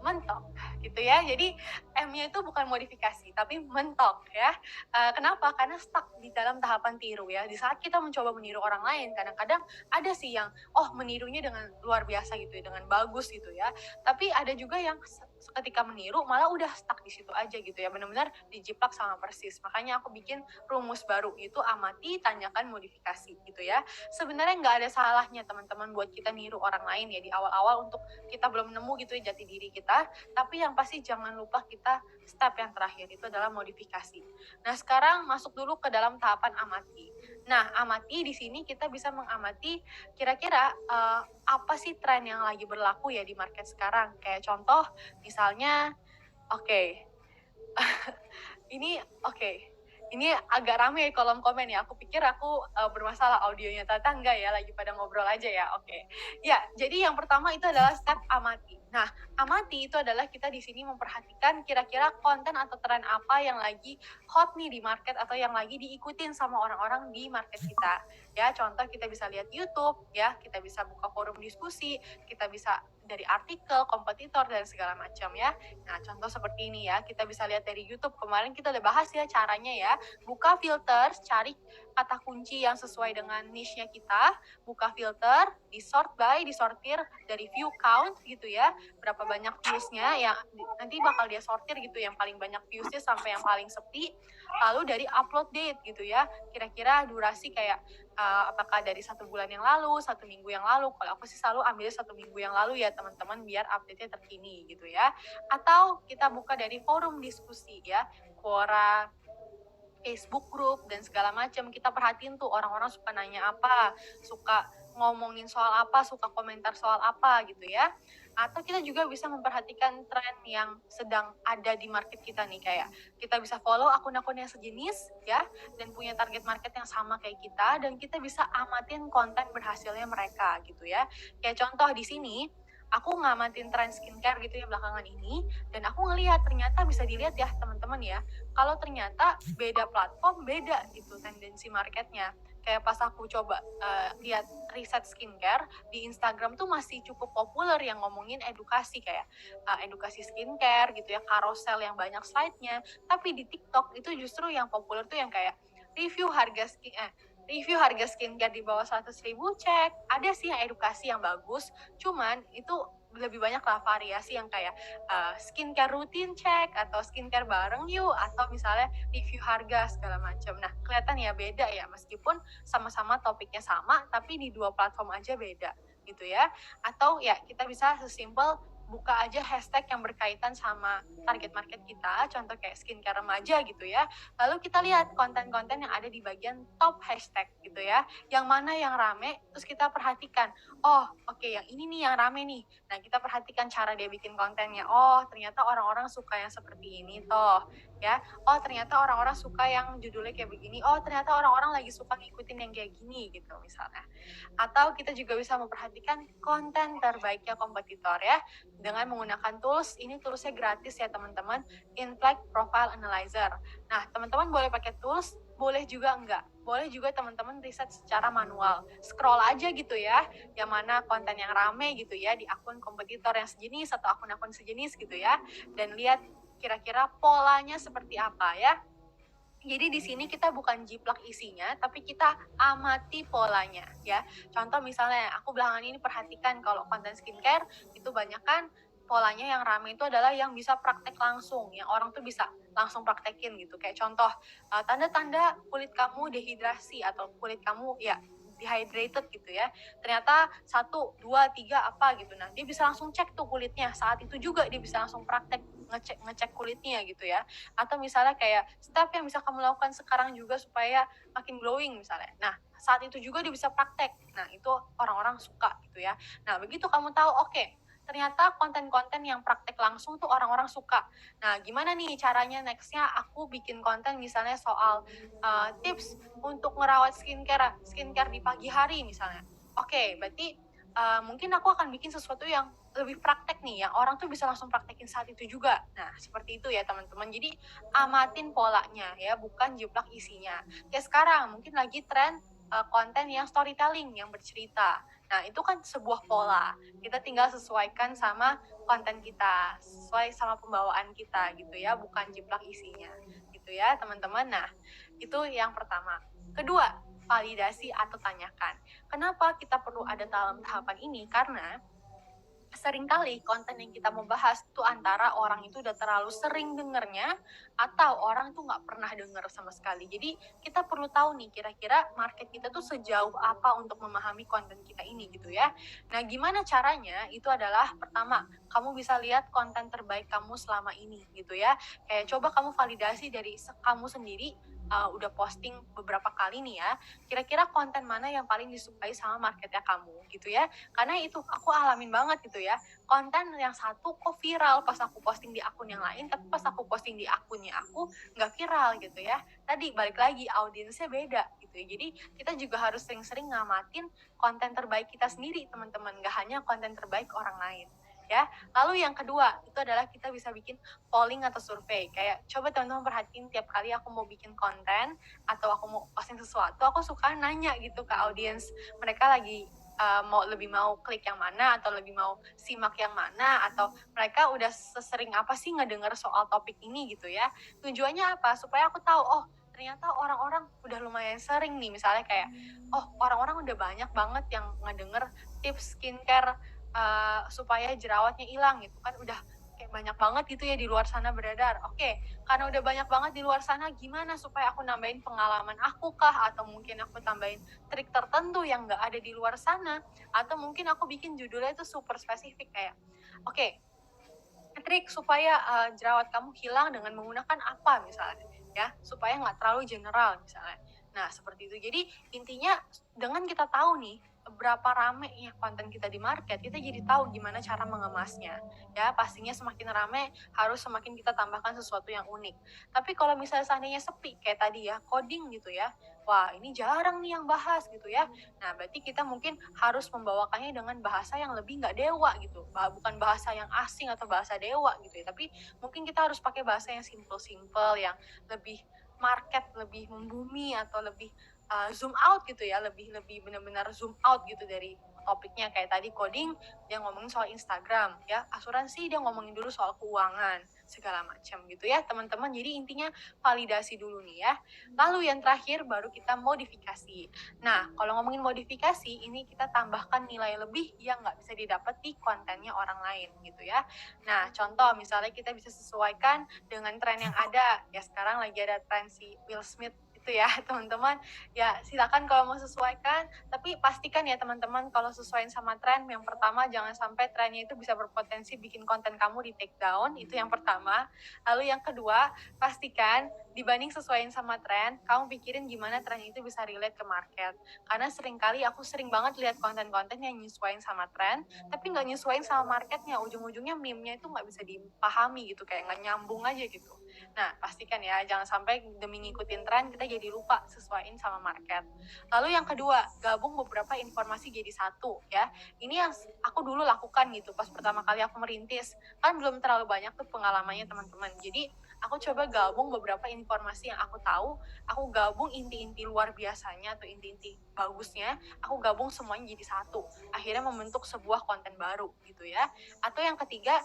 mentok gitu ya. Jadi M-nya itu bukan modifikasi tapi mentok ya. Kenapa? Karena stuck di dalam tahapan tiru ya. Di saat kita mencoba meniru orang lain, kadang-kadang ada sih yang menirunya dengan luar biasa gitu ya, dengan bagus gitu ya. Tapi ada juga yang ketika meniru malah udah stuck di situ aja gitu ya, benar-benar dijiplak sama persis. Makanya aku bikin rumus baru, itu amati, tanyakan, modifikasi gitu ya. Sebenarnya nggak ada salahnya teman-teman buat kita niru orang lain ya di awal-awal untuk kita belum nemu gitu ya jati diri kita, tapi yang pasti jangan lupa kita step yang terakhir itu adalah modifikasi. Nah, sekarang masuk dulu ke dalam tahapan amati. Nah, amati di sini kita bisa mengamati kira-kira apa sih tren yang lagi berlaku ya di market sekarang. Kayak contoh misalnya ini agak rame di kolom komen ya. Aku pikir aku bermasalah audionya, ternyata enggak ya, lagi pada ngobrol aja ya. Ya, jadi yang pertama itu adalah step amati. Nah, amati itu adalah kita di sini memperhatikan kira-kira konten atau tren apa yang lagi hot nih di market atau yang lagi diikutin sama orang-orang di market kita. Ya, contoh kita bisa lihat YouTube ya, kita bisa buka forum diskusi, kita bisa dari artikel, kompetitor dan segala macam ya. Nah, contoh seperti ini ya, kita bisa lihat dari YouTube. Kemarin kita udah bahas ya caranya ya. Buka filter, cari kata kunci yang sesuai dengan niche-nya kita, buka filter, disortir dari view count gitu ya, berapa banyak views-nya, yang nanti bakal dia sortir gitu, yang paling banyak views-nya sampai yang paling sepi, lalu dari upload date gitu ya, kira-kira durasi kayak apakah dari 1 bulan yang lalu, 1 minggu yang lalu. Kalau aku sih selalu ambil 1 minggu yang lalu ya teman-teman, biar update-nya terkini gitu ya. Atau kita buka dari forum diskusi ya, Quora, Facebook group dan segala macam. Kita perhatiin tuh orang-orang suka nanya apa, suka ngomongin soal apa, suka komentar soal apa gitu ya. Atau kita juga bisa memperhatikan tren yang sedang ada di market kita nih, kayak kita bisa follow akun-akun yang sejenis ya, dan punya target market yang sama kayak kita, dan kita bisa amatin konten berhasilnya mereka gitu ya. Kayak contoh di sini, aku ngamatin tren skincare gitu ya belakangan ini, dan aku ngelihat ternyata bisa dilihat ya teman-teman ya, kalau ternyata beda platform beda gitu tendensi marketnya. Kayak pas aku coba lihat riset skincare di Instagram tuh masih cukup populer yang ngomongin edukasi, kayak edukasi skincare gitu ya, carousel yang banyak slide-nya. Tapi di TikTok itu justru yang populer tuh yang kayak review harga skincare di bawah 100.000 cek. Ada sih yang edukasi yang bagus, cuman itu lebih banyak lah variasi yang kayak skincare rutin cek, atau skincare bareng yuk, atau misalnya review harga segala macam. Nah, kelihatan ya beda ya, meskipun sama-sama topiknya sama, tapi di dua platform aja beda gitu ya. Atau ya kita bisa sesimpel buka aja hashtag yang berkaitan sama target market kita, contoh kayak skincare remaja gitu ya. Lalu kita lihat konten-konten yang ada di bagian top hashtag gitu ya, yang mana yang rame, terus kita perhatikan, yang ini nih yang rame nih. Nah, kita perhatikan cara dia bikin kontennya. Oh, ternyata orang-orang suka yang seperti ini toh ya. Oh, ternyata orang-orang suka yang judulnya kayak begini. Oh, ternyata orang-orang lagi suka ngikutin yang kayak gini gitu misalnya. Atau kita juga bisa memperhatikan konten terbaiknya kompetitor ya, dengan menggunakan tools. Ini toolsnya gratis ya teman-teman, Inflect Profile Analyzer. Nah, teman-teman boleh pakai tools, boleh juga enggak. Boleh juga teman-teman riset secara manual. Scroll aja gitu ya, yang mana konten yang rame gitu ya di akun kompetitor yang sejenis atau akun-akun sejenis gitu ya. Dan lihat kira-kira polanya seperti apa ya. Jadi di sini kita bukan jiplak isinya, tapi kita amati polanya ya. Contoh misalnya, aku belakangan ini perhatikan kalau konten skincare itu banyak kan polanya yang rame itu adalah yang bisa praktek langsung, yang orang tuh bisa langsung praktekin gitu. Kayak contoh, tanda-tanda kulit kamu dehidrasi atau kulit kamu ya dehydrated gitu ya. Ternyata 1, 2, 3 apa gitu. Nah, dia bisa langsung cek tuh kulitnya. Saat itu juga dia bisa langsung praktek ngecek kulitnya gitu ya. Atau misalnya kayak step yang bisa kamu lakukan sekarang juga supaya makin glowing misalnya. Nah, saat itu juga dia bisa praktek. Nah, itu orang-orang suka gitu ya. Nah, begitu kamu tahu, oke, ternyata konten-konten yang praktek langsung tuh orang-orang suka. Nah, gimana nih caranya nextnya aku bikin konten misalnya soal tips untuk ngerawat skincare di pagi hari misalnya. Oke, berarti mungkin aku akan bikin sesuatu yang lebih praktek nih, yang orang tuh bisa langsung praktekin saat itu juga. Nah, seperti itu ya teman-teman. Jadi amatin polanya ya, bukan jiplak isinya. Kayak sekarang mungkin lagi tren konten yang storytelling, yang bercerita. Nah, itu kan sebuah pola. Kita tinggal sesuaikan sama konten kita, sesuai sama pembawaan kita gitu ya, bukan jiplak isinya. Gitu ya, teman-teman. Nah, itu yang pertama. Kedua, validasi atau tanyakan. Kenapa kita perlu ada dalam tahapan ini? Karena seringkali konten yang kita mau bahas tuh antara orang itu udah terlalu sering dengernya atau orang tuh nggak pernah denger sama sekali. Jadi kita perlu tahu nih kira-kira market kita tuh sejauh apa untuk memahami konten kita ini gitu ya. Nah, gimana caranya? Itu adalah pertama, kamu bisa lihat konten terbaik kamu selama ini gitu ya. Kayak coba kamu validasi dari kamu sendiri, udah posting beberapa kali nih ya, kira-kira konten mana yang paling disukai sama marketnya kamu gitu ya. Karena itu aku alamin banget gitu ya, konten yang satu kok viral pas aku posting di akun yang lain, tapi pas aku posting di akunnya aku nggak viral gitu ya. Tadi balik lagi, audiensnya beda gitu ya. Jadi kita juga harus sering-sering ngamatin konten terbaik kita sendiri teman-teman, nggak hanya konten terbaik orang lain ya. Lalu yang kedua itu adalah kita bisa bikin polling atau survei. Kayak coba teman-teman perhatiin tiap kali aku mau bikin konten atau aku mau posting sesuatu, aku suka nanya gitu ke audiens, mereka lagi lebih mau klik yang mana atau lebih mau simak yang mana, atau mereka udah sesering apa sih ngedenger soal topik ini gitu ya. Tujuannya apa? Supaya aku tahu, oh ternyata orang-orang udah lumayan sering nih, misalnya kayak oh orang-orang udah banyak banget yang ngedenger tips skincare supaya jerawatnya hilang gitu kan, udah kayak banyak banget gitu ya di luar sana beredar. Oke, karena udah banyak banget di luar sana, gimana supaya aku nambahin pengalaman aku kah, atau mungkin aku tambahin trik tertentu yang nggak ada di luar sana, atau mungkin aku bikin judulnya itu super spesifik kayak oke, trik supaya jerawat kamu hilang dengan menggunakan apa misalnya ya, supaya nggak terlalu general misalnya. Nah, seperti itu. Jadi intinya dengan kita tahu nih berapa rame ya konten kita di market, kita jadi tahu gimana cara mengemasnya. Ya, pastinya semakin rame harus semakin kita tambahkan sesuatu yang unik. Tapi kalau misalnya seandainya sepi kayak tadi ya, coding gitu ya. Wah, ini jarang nih yang bahas gitu ya. Nah, berarti kita mungkin harus membawakannya dengan bahasa yang lebih nggak dewa gitu. Bukan bahasa yang asing atau bahasa dewa gitu ya, tapi mungkin kita harus pakai bahasa yang simple-simple, yang lebih market, lebih membumi, atau lebih zoom out gitu ya, lebih benar-benar zoom out gitu dari topiknya. Kayak tadi coding dia ngomongin soal Instagram ya, asuransi dia ngomongin dulu soal keuangan segala macam gitu ya teman-teman. Jadi intinya validasi dulu nih ya. Lalu yang terakhir baru kita modifikasi. Nah, kalau ngomongin modifikasi ini kita tambahkan nilai lebih yang nggak bisa didapat di kontennya orang lain gitu ya. Nah, contoh misalnya kita bisa sesuaikan dengan tren yang ada ya. Sekarang lagi ada tren si Will Smith itu ya teman-teman ya, silakan kalau mau sesuaikan, tapi pastikan ya teman-teman kalau sesuaiin sama tren, yang pertama jangan sampai trennya itu bisa berpotensi bikin konten kamu di take down, itu yang pertama. Lalu yang kedua, pastikan dibanding sesuaiin sama tren, kamu pikirin gimana tren itu bisa relate ke market. Karena seringkali aku sering banget lihat konten-konten yang nyesuaiin sama tren tapi nggak nyesuaiin sama marketnya, ujung-ujungnya meme-nya itu nggak bisa dipahami gitu, kayak nggak nyambung aja gitu. Nah, pastikan ya, jangan sampai demi ngikutin tren kita jadi lupa sesuaiin sama market. Lalu yang kedua, gabung beberapa informasi jadi satu ya. Ini yang aku dulu lakukan gitu pas pertama kali aku merintis. Kan belum terlalu banyak tuh pengalamannya teman-teman. Jadi aku coba gabung beberapa informasi yang aku tahu, aku gabung inti-inti luar biasanya atau inti-inti bagusnya, aku gabung semuanya jadi satu. Akhirnya membentuk sebuah konten baru gitu ya. Atau yang ketiga,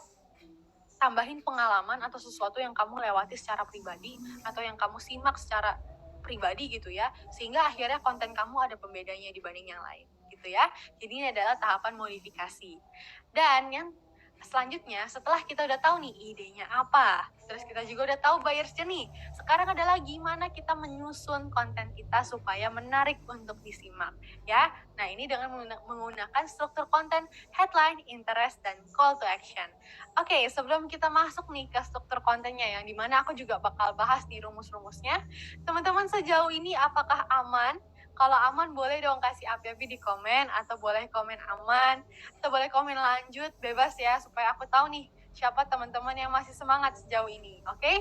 tambahin pengalaman atau sesuatu yang kamu lewati secara pribadi atau yang kamu simak secara pribadi gitu ya, sehingga akhirnya konten kamu ada pembedanya dibanding yang lain gitu ya. Jadi ini adalah tahapan modifikasi. Dan yang selanjutnya, setelah kita udah tahu nih idenya apa, terus kita juga udah tahu buyersnya nih, sekarang adalah gimana kita menyusun konten kita supaya menarik untuk disimak ya. Nah, ini dengan menggunakan struktur konten, headline, interest, dan call to action. Oke, sebelum kita masuk nih ke struktur kontennya yang dimana aku juga bakal bahas di rumus-rumusnya, teman-teman sejauh ini apakah aman Kalau aman boleh dong kasih api-api di komen, atau boleh komen aman, atau boleh komen lanjut, bebas ya, supaya aku tahu nih siapa teman-teman yang masih semangat sejauh ini, oke?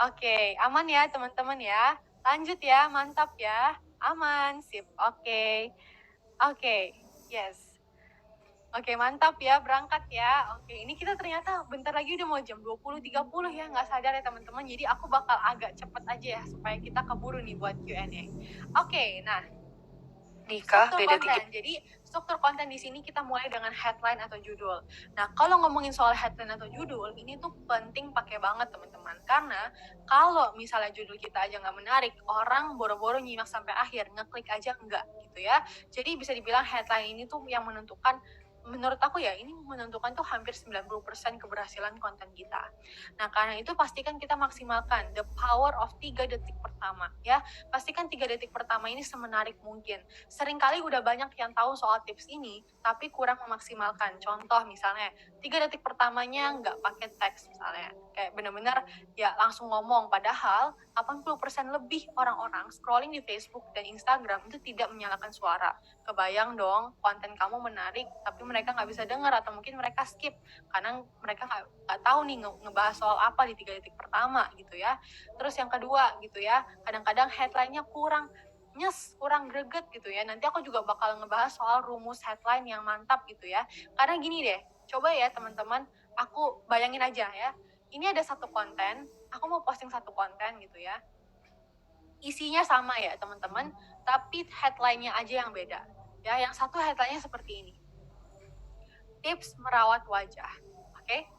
Oke, aman ya teman-teman ya. Lanjut ya, mantap ya. Aman, sip, oke. Oke, yes. Oke, mantap ya, berangkat ya. Oke, ini kita ternyata bentar lagi udah mau jam 20.30 ya, nggak sadar ya teman-teman. Jadi aku bakal agak cepet aja ya, supaya kita keburu nih buat Q&A. Oke, nah, Nikah struktur beda konten. Jadi struktur konten di sini kita mulai dengan headline atau judul. Nah, kalau ngomongin soal headline atau judul, ini tuh penting pakai banget teman-teman. Karena kalau misalnya judul kita aja nggak menarik, orang boro-boro nyimak sampai akhir, ngeklik aja enggak gitu ya. Jadi bisa dibilang headline ini tuh yang menentukan, menurut aku ya, ini menentukan tuh hampir 90% keberhasilan konten kita. Nah, karena itu pastikan kita maksimalkan the power of 3 detik pertama ya. Pastikan 3 detik pertama ini semenarik mungkin. Seringkali udah banyak yang tahu soal tips ini, tapi kurang memaksimalkan. Contoh misalnya, 3 detik pertamanya nggak pakai teks misalnya. Kayak bener-bener ya langsung ngomong. Padahal 80% lebih orang-orang scrolling di Facebook dan Instagram itu tidak menyalakan suara. Kebayang dong, konten kamu menarik, tapi mereka nggak bisa dengar atau mungkin mereka skip. Karena mereka nggak tahu nih ngebahas soal apa di 3 detik pertama gitu ya. Terus yang kedua gitu ya, kadang-kadang headline-nya kurang greget gitu ya. Nanti aku juga bakal ngebahas soal rumus headline yang mantap gitu ya. Karena gini deh, coba ya teman-teman, aku bayangin aja ya. Ini ada satu konten, aku mau posting satu konten gitu ya. Isinya sama ya teman-teman, tapi headline-nya aja yang beda. Ya, yang satu headline-nya seperti ini. Tips merawat wajah. Oke?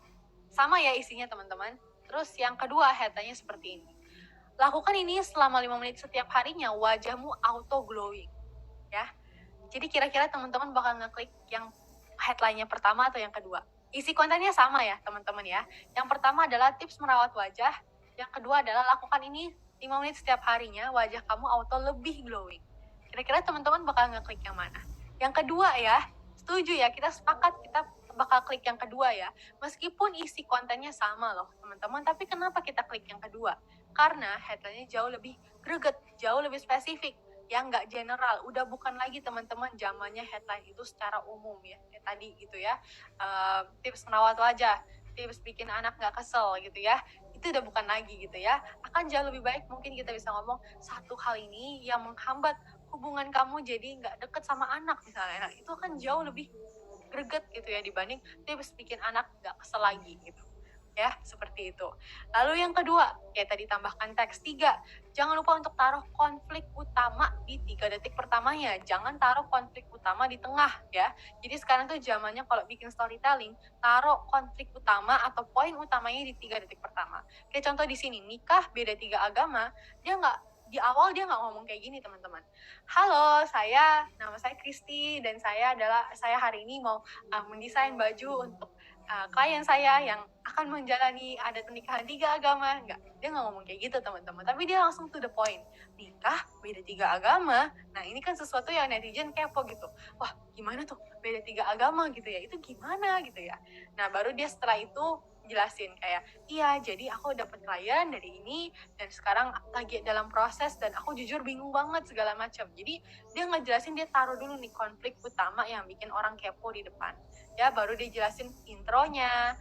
Sama ya isinya teman-teman. Terus yang kedua headline-nya seperti ini. Lakukan ini selama 5 menit setiap harinya, wajahmu auto glowing. Ya. Jadi kira-kira teman-teman bakal ngeklik yang headline-nya pertama atau yang kedua? Isi kontennya sama ya teman-teman ya. Yang pertama adalah tips merawat wajah. Yang kedua adalah lakukan ini 5 menit setiap harinya, wajah kamu auto lebih glowing. Kira-kira teman-teman bakal ngeklik yang mana? Yang kedua ya, setuju ya, kita sepakat kita bakal klik yang kedua ya. Meskipun isi kontennya sama loh teman-teman, tapi kenapa kita klik yang kedua? Karena headline-nya jauh lebih greget, jauh lebih spesifik, yang nggak general. Udah bukan lagi teman-teman zamannya headline itu secara umum ya, kayak tadi gitu ya. Tips merawat wajah, tips bikin anak nggak kesel gitu ya. Itu udah bukan lagi gitu ya. Akan jauh lebih baik mungkin kita bisa ngomong satu hal ini yang menghambat hubungan kamu jadi nggak deket sama anak misalnya. Nah, itu akan jauh lebih greget gitu ya dibanding tips bikin anak nggak kesel lagi gitu. Ya, seperti itu. Lalu yang kedua, ya tadi tambahkan teks. 3, jangan lupa untuk taruh konflik utama di 3 detik pertamanya. Jangan taruh konflik utama di tengah ya. Jadi sekarang tuh zamannya kalau bikin storytelling, taruh konflik utama atau poin utamanya di 3 detik pertama. Kayak contoh di sini, nikah beda 3 agama, di awal dia nggak ngomong kayak gini teman-teman. Halo, nama saya Kristi dan saya hari ini mau mendesain baju untuk klien saya yang akan menjalani adat pernikahan 3 agama. Dia nggak ngomong kayak gitu teman-teman, tapi dia langsung to the point. Nikah beda 3 agama. Nah, ini kan sesuatu yang netizen kepo gitu. Wah, gimana tuh beda 3 agama gitu ya, itu gimana gitu ya. Nah, baru dia setelah itu jelasin kayak, iya jadi aku dapat klien dari ini dan sekarang lagi dalam proses dan aku jujur bingung banget segala macam. Jadi dia ngejelasin, dia taruh dulu nih konflik utama yang bikin orang kepo di depan ya, baru dia jelasin intronya,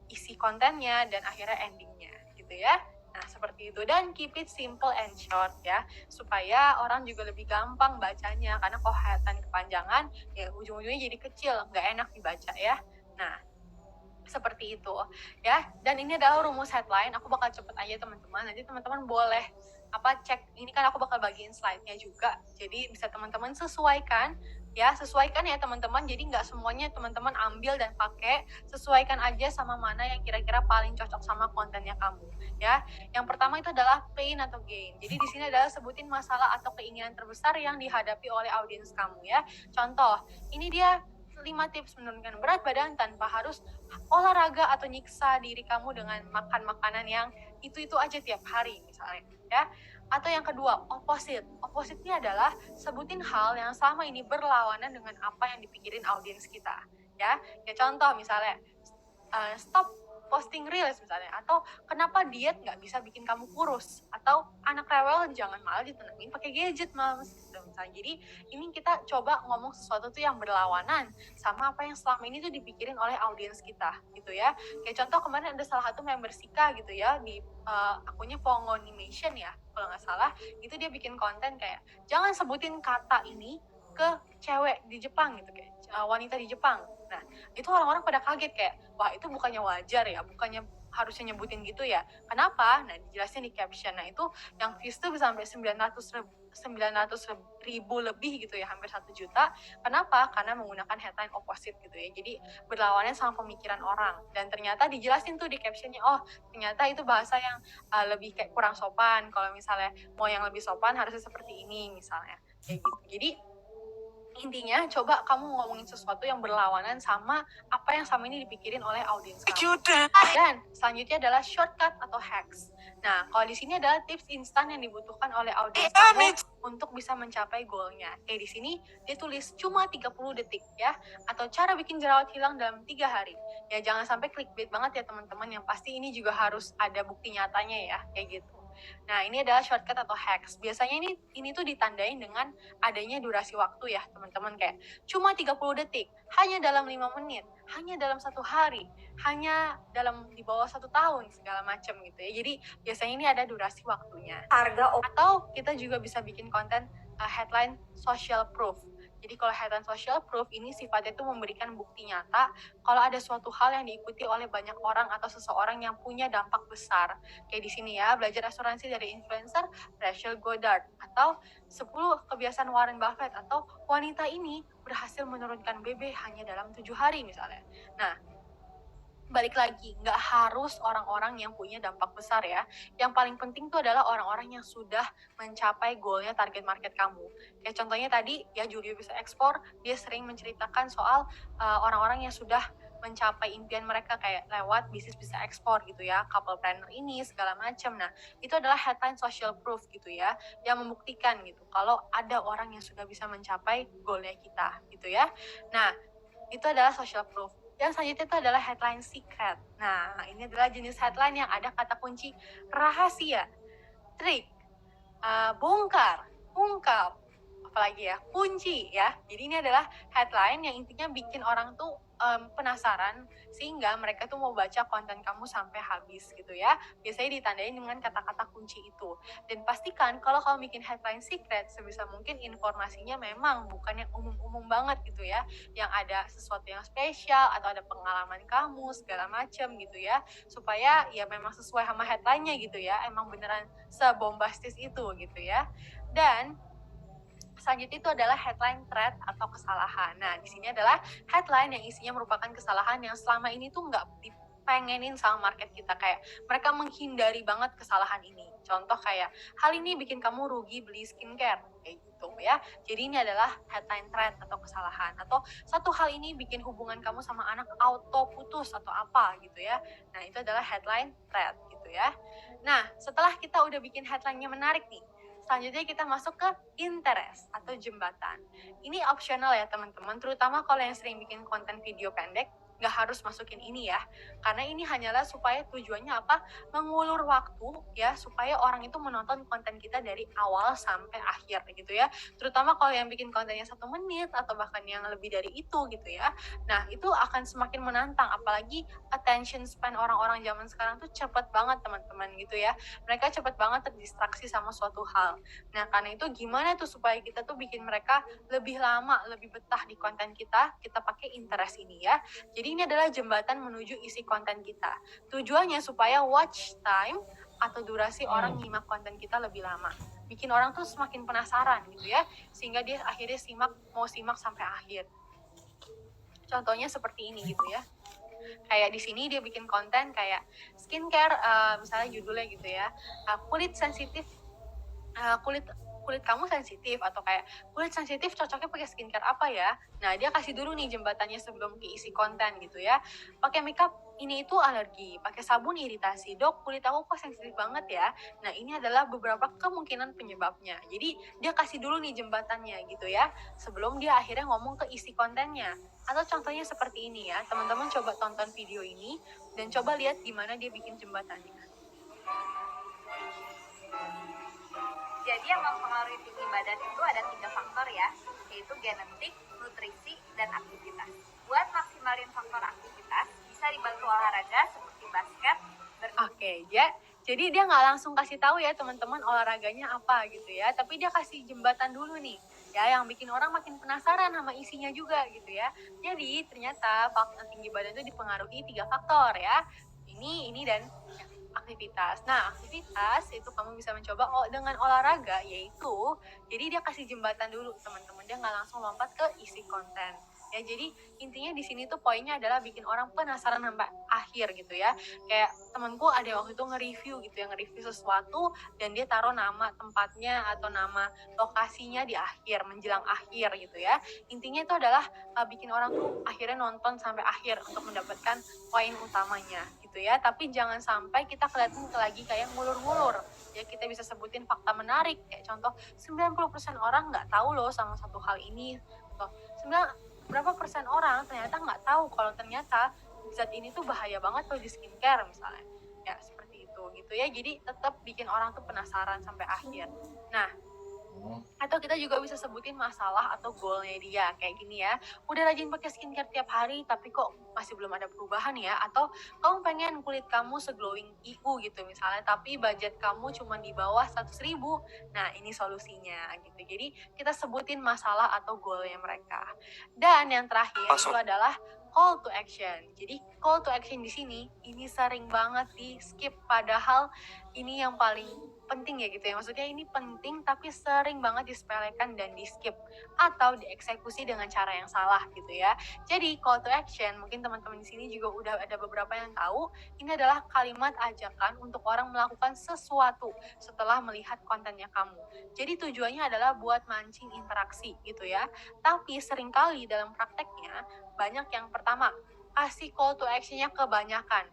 isi kontennya, dan akhirnya endingnya gitu ya. Nah, seperti itu. Dan keep it simple and short ya, supaya orang juga lebih gampang bacanya. Karena kalau headline kepanjangan ya ujung-ujungnya jadi kecil, nggak enak dibaca ya. Nah, seperti itu ya. Dan ini adalah rumus headline. Aku bakal cepet aja teman-teman. Nanti teman-teman boleh cek. Ini kan aku bakal bagiin slide-nya juga. Jadi bisa teman-teman sesuaikan ya teman-teman. Jadi nggak semuanya teman-teman ambil dan pakai. Sesuaikan aja sama mana yang kira-kira paling cocok sama kontennya kamu ya. Yang pertama itu adalah pain atau gain. Jadi di sini adalah sebutin masalah atau keinginan terbesar yang dihadapi oleh audiens kamu ya. Contoh, ini dia 5 tips menurunkan berat badan tanpa harus olahraga atau nyiksa diri kamu dengan makan makanan yang itu aja tiap hari misalnya ya. Atau yang kedua, opposite. Opposite-nya adalah sebutin hal yang selama ini berlawanan dengan apa yang dipikirin audiens kita ya. Ya contoh misalnya, stop posting reels misalnya, atau kenapa diet nggak bisa bikin kamu kurus, atau anak rewel jangan malah ditenangin pakai gadget mams gitu misalnya. Jadi ini kita coba ngomong sesuatu tuh yang berlawanan sama apa yang selama ini tuh dipikirin oleh audiens kita gitu ya. Kayak contoh kemarin ada salah satu member Sika gitu ya di akunnya Pongo Animation ya kalau nggak salah, itu dia bikin konten kayak jangan sebutin kata ini ke cewek di Jepang gitu, kayak wanita di Jepang. Nah itu orang-orang pada kaget kayak wah itu bukannya wajar ya, bukannya harusnya nyebutin gitu ya, kenapa? Nah dijelasin di caption. Nah itu yang views tuh bisa sampai 900 ribu lebih gitu ya, hampir 1 juta. Kenapa? Karena menggunakan headline opposite gitu ya, jadi berlawanan sama pemikiran orang. Dan ternyata dijelasin tuh di captionnya, oh ternyata itu bahasa yang lebih kayak kurang sopan, kalau misalnya mau yang lebih sopan harusnya seperti ini misalnya, kayak gitu. Jadi intinya coba kamu ngomongin sesuatu yang berlawanan sama apa yang sama ini dipikirin oleh audiens kamu. Dan selanjutnya adalah shortcut atau hacks. Nah, kalau di sini adalah tips instan yang dibutuhkan oleh audiens kamu untuk bisa mencapai goalnya. Kayak di sini dia tulis cuma 30 detik ya, atau cara bikin jerawat hilang dalam 3 hari. Ya jangan sampai clickbait banget ya teman-teman, yang pasti ini juga harus ada bukti nyatanya ya, kayak gitu. Nah, ini adalah shortcut atau hacks. Biasanya ini tuh ditandain dengan adanya durasi waktu ya, teman-teman, kayak cuma 30 detik, hanya dalam 5 menit, hanya dalam 1 hari, hanya dalam di bawah 1 tahun, segala macam gitu ya. Jadi, biasanya ini ada durasi waktunya. Atau kita juga bisa bikin konten headline social proof. Jadi kalau headline social proof ini sifatnya itu memberikan bukti nyata kalau ada suatu hal yang diikuti oleh banyak orang atau seseorang yang punya dampak besar. Kayak di sini ya, belajar asuransi dari influencer Rachel Goddard, atau 10 kebiasaan Warren Buffett, atau wanita ini berhasil menurunkan BB hanya dalam 7 hari misalnya. Nah, balik lagi, nggak harus orang-orang yang punya dampak besar ya. Yang paling penting itu adalah orang-orang yang sudah mencapai goalnya, target market kamu. Kayak contohnya tadi ya, Julio Bisa Ekspor, dia sering menceritakan soal orang-orang yang sudah mencapai impian mereka kayak lewat bisnis bisa ekspor gitu ya, couple planner ini segala macam. Nah itu adalah headline social proof gitu ya, yang membuktikan gitu kalau ada orang yang sudah bisa mencapai goalnya kita gitu ya. Nah itu adalah social proof. Yang selanjutnya itu adalah headline secret. Nah, ini adalah jenis headline yang ada kata kunci rahasia, trik, bongkar, ungkap, apalagi ya, kunci ya. Jadi ini adalah headline yang intinya bikin orang tuh penasaran, sehingga mereka tuh mau baca konten kamu sampai habis gitu ya. Biasanya ditandain dengan kata-kata kunci itu. Dan pastikan kalau kamu bikin headline secret, sebisa mungkin informasinya memang bukan yang umum-umum banget gitu ya, yang ada sesuatu yang spesial atau ada pengalaman kamu segala macam gitu ya, supaya ya memang sesuai sama headline-nya gitu ya, emang beneran sebombastis itu gitu ya. Dan selanjutnya itu adalah headline threat atau kesalahan. Nah, di sini adalah headline yang isinya merupakan kesalahan yang selama ini tuh nggak dipengenin sama market kita. Kayak mereka menghindari banget kesalahan ini. Contoh kayak, hal ini bikin kamu rugi beli skincare. Kayak gitu ya. Jadi ini adalah headline threat atau kesalahan. Atau satu hal ini bikin hubungan kamu sama anak auto putus atau apa gitu ya. Nah, itu adalah headline threat gitu ya. Nah, setelah kita udah bikin headline-nya menarik nih, selanjutnya kita masuk ke interest atau jembatan. Ini optional ya teman-teman, terutama kalau yang sering bikin konten video pendek, nggak harus masukin ini ya, karena ini hanyalah supaya tujuannya apa, mengulur waktu ya, supaya orang itu menonton konten kita dari awal sampai akhir gitu ya, terutama kalau yang bikin kontennya 1 menit atau bahkan yang lebih dari itu gitu ya. Nah itu akan semakin menantang, apalagi attention span orang-orang zaman sekarang tuh cepet banget teman-teman gitu ya, mereka cepet banget terdistraksi sama suatu hal. Nah karena itu gimana tuh supaya kita tuh bikin mereka lebih lama, lebih betah di konten kita pakai interest ini ya. Jadi ini adalah jembatan menuju isi konten kita. Tujuannya supaya watch time atau durasi orang nyimak konten kita lebih lama. Bikin orang tuh semakin penasaran gitu ya, sehingga dia akhirnya mau simak sampai akhir. Contohnya seperti ini gitu ya. Kayak di sini dia bikin konten kayak skincare, misalnya judulnya gitu ya, kulit sensitif, kulit kamu sensitif, atau kayak kulit sensitif cocoknya pakai skincare apa ya. Nah dia kasih dulu nih jembatannya sebelum keisi konten gitu ya. Pakai makeup ini itu alergi, pakai sabun iritasi, dok kulit aku kok sensitif banget ya. Nah ini adalah beberapa kemungkinan penyebabnya. Jadi dia kasih dulu nih jembatannya gitu ya, sebelum dia akhirnya ngomong ke isi kontennya. Atau contohnya seperti ini ya, teman-teman coba tonton video ini dan coba lihat gimana dia bikin jembatannya. Jadi yang mempengaruhi tinggi badan itu ada 3 faktor ya, yaitu genetik, nutrisi, dan aktivitas. Buat maksimalin faktor aktivitas, bisa dibantu olahraga seperti basket, Oke, ya. Jadi dia nggak langsung kasih tahu ya teman-teman olahraganya apa gitu ya, tapi dia kasih jembatan dulu nih, ya yang bikin orang makin penasaran sama isinya juga gitu ya. Jadi ternyata faktor tinggi badan itu dipengaruhi 3 faktor ya, ini dan aktivitas. Nah, aktivitas itu kamu bisa mencoba dengan olahraga, yaitu jadi dia kasih jembatan dulu teman-teman, dia nggak langsung lompat ke isi konten. Ya, jadi intinya di sini tuh poinnya adalah bikin orang penasaran sampai akhir gitu ya. Kayak temanku ada waktu itu nge-review gitu ya, nge-review sesuatu dan dia taruh nama tempatnya atau nama lokasinya di akhir, menjelang akhir gitu ya. Intinya itu adalah bikin orang tuh akhirnya nonton sampai akhir untuk mendapatkan poin utamanya gitu ya. Tapi jangan sampai kita kelihatan lagi kayak ngulur-ngulur. Ya, kita bisa sebutin fakta menarik kayak contoh 90% orang nggak tahu loh sama satu hal ini. Tuh, berapa persen orang ternyata nggak tahu kalau ternyata zat ini tuh bahaya banget kalau di skincare misalnya. Ya, seperti itu gitu ya. Jadi tetap bikin orang tuh penasaran sampai akhir. Nah, atau kita juga bisa sebutin masalah atau goalnya dia kayak gini ya, udah rajin pakai skincare tiap hari tapi kok masih belum ada perubahan ya, atau kamu pengen kulit kamu seglowing IU gitu misalnya, tapi budget kamu cuma di bawah 100.000. Nah, ini solusinya gitu. Jadi kita sebutin masalah atau goalnya mereka. Dan yang terakhir itu adalah call to action. Jadi call to action di sini ini sering banget di skip, padahal ini yang paling penting ya gitu ya. Maksudnya ini penting tapi sering banget disepelekan dan di skip atau dieksekusi dengan cara yang salah gitu ya. Jadi call to action mungkin teman-teman di sini juga udah ada beberapa yang tahu, ini adalah kalimat ajakan untuk orang melakukan sesuatu setelah melihat kontennya kamu. Jadi tujuannya adalah buat mancing interaksi gitu ya. Tapi seringkali dalam prakteknya banyak yang pertama kasih call to action-nya kebanyakan.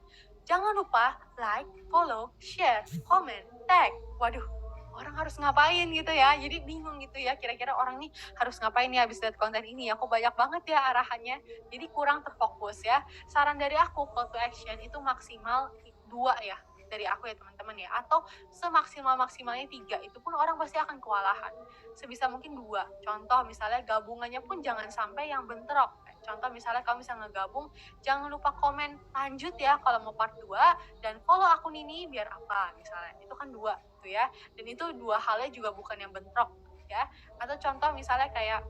Jangan lupa like, follow, share, comment, tag. Waduh, orang harus ngapain gitu ya. Jadi bingung gitu ya, kira-kira orang nih harus ngapain ya habis lihat konten ini ya. Kok banyak banget ya arahannya. Jadi kurang terfokus ya. Saran dari aku, call to action itu maksimal 2 ya. Dari aku ya teman-teman ya. Atau semaksimal-maksimalnya 3. Itu pun orang pasti akan kewalahan. Sebisa mungkin 2. Contoh misalnya gabungannya pun jangan sampai yang bentrok. Contoh misalnya kamu bisa ngegabung, jangan lupa komen lanjut ya kalau mau part 2 dan follow akun ini biar apa misalnya. Itu kan 2 gitu ya. Dan itu 2 halnya juga bukan yang bentrok ya. Atau contoh misalnya kayak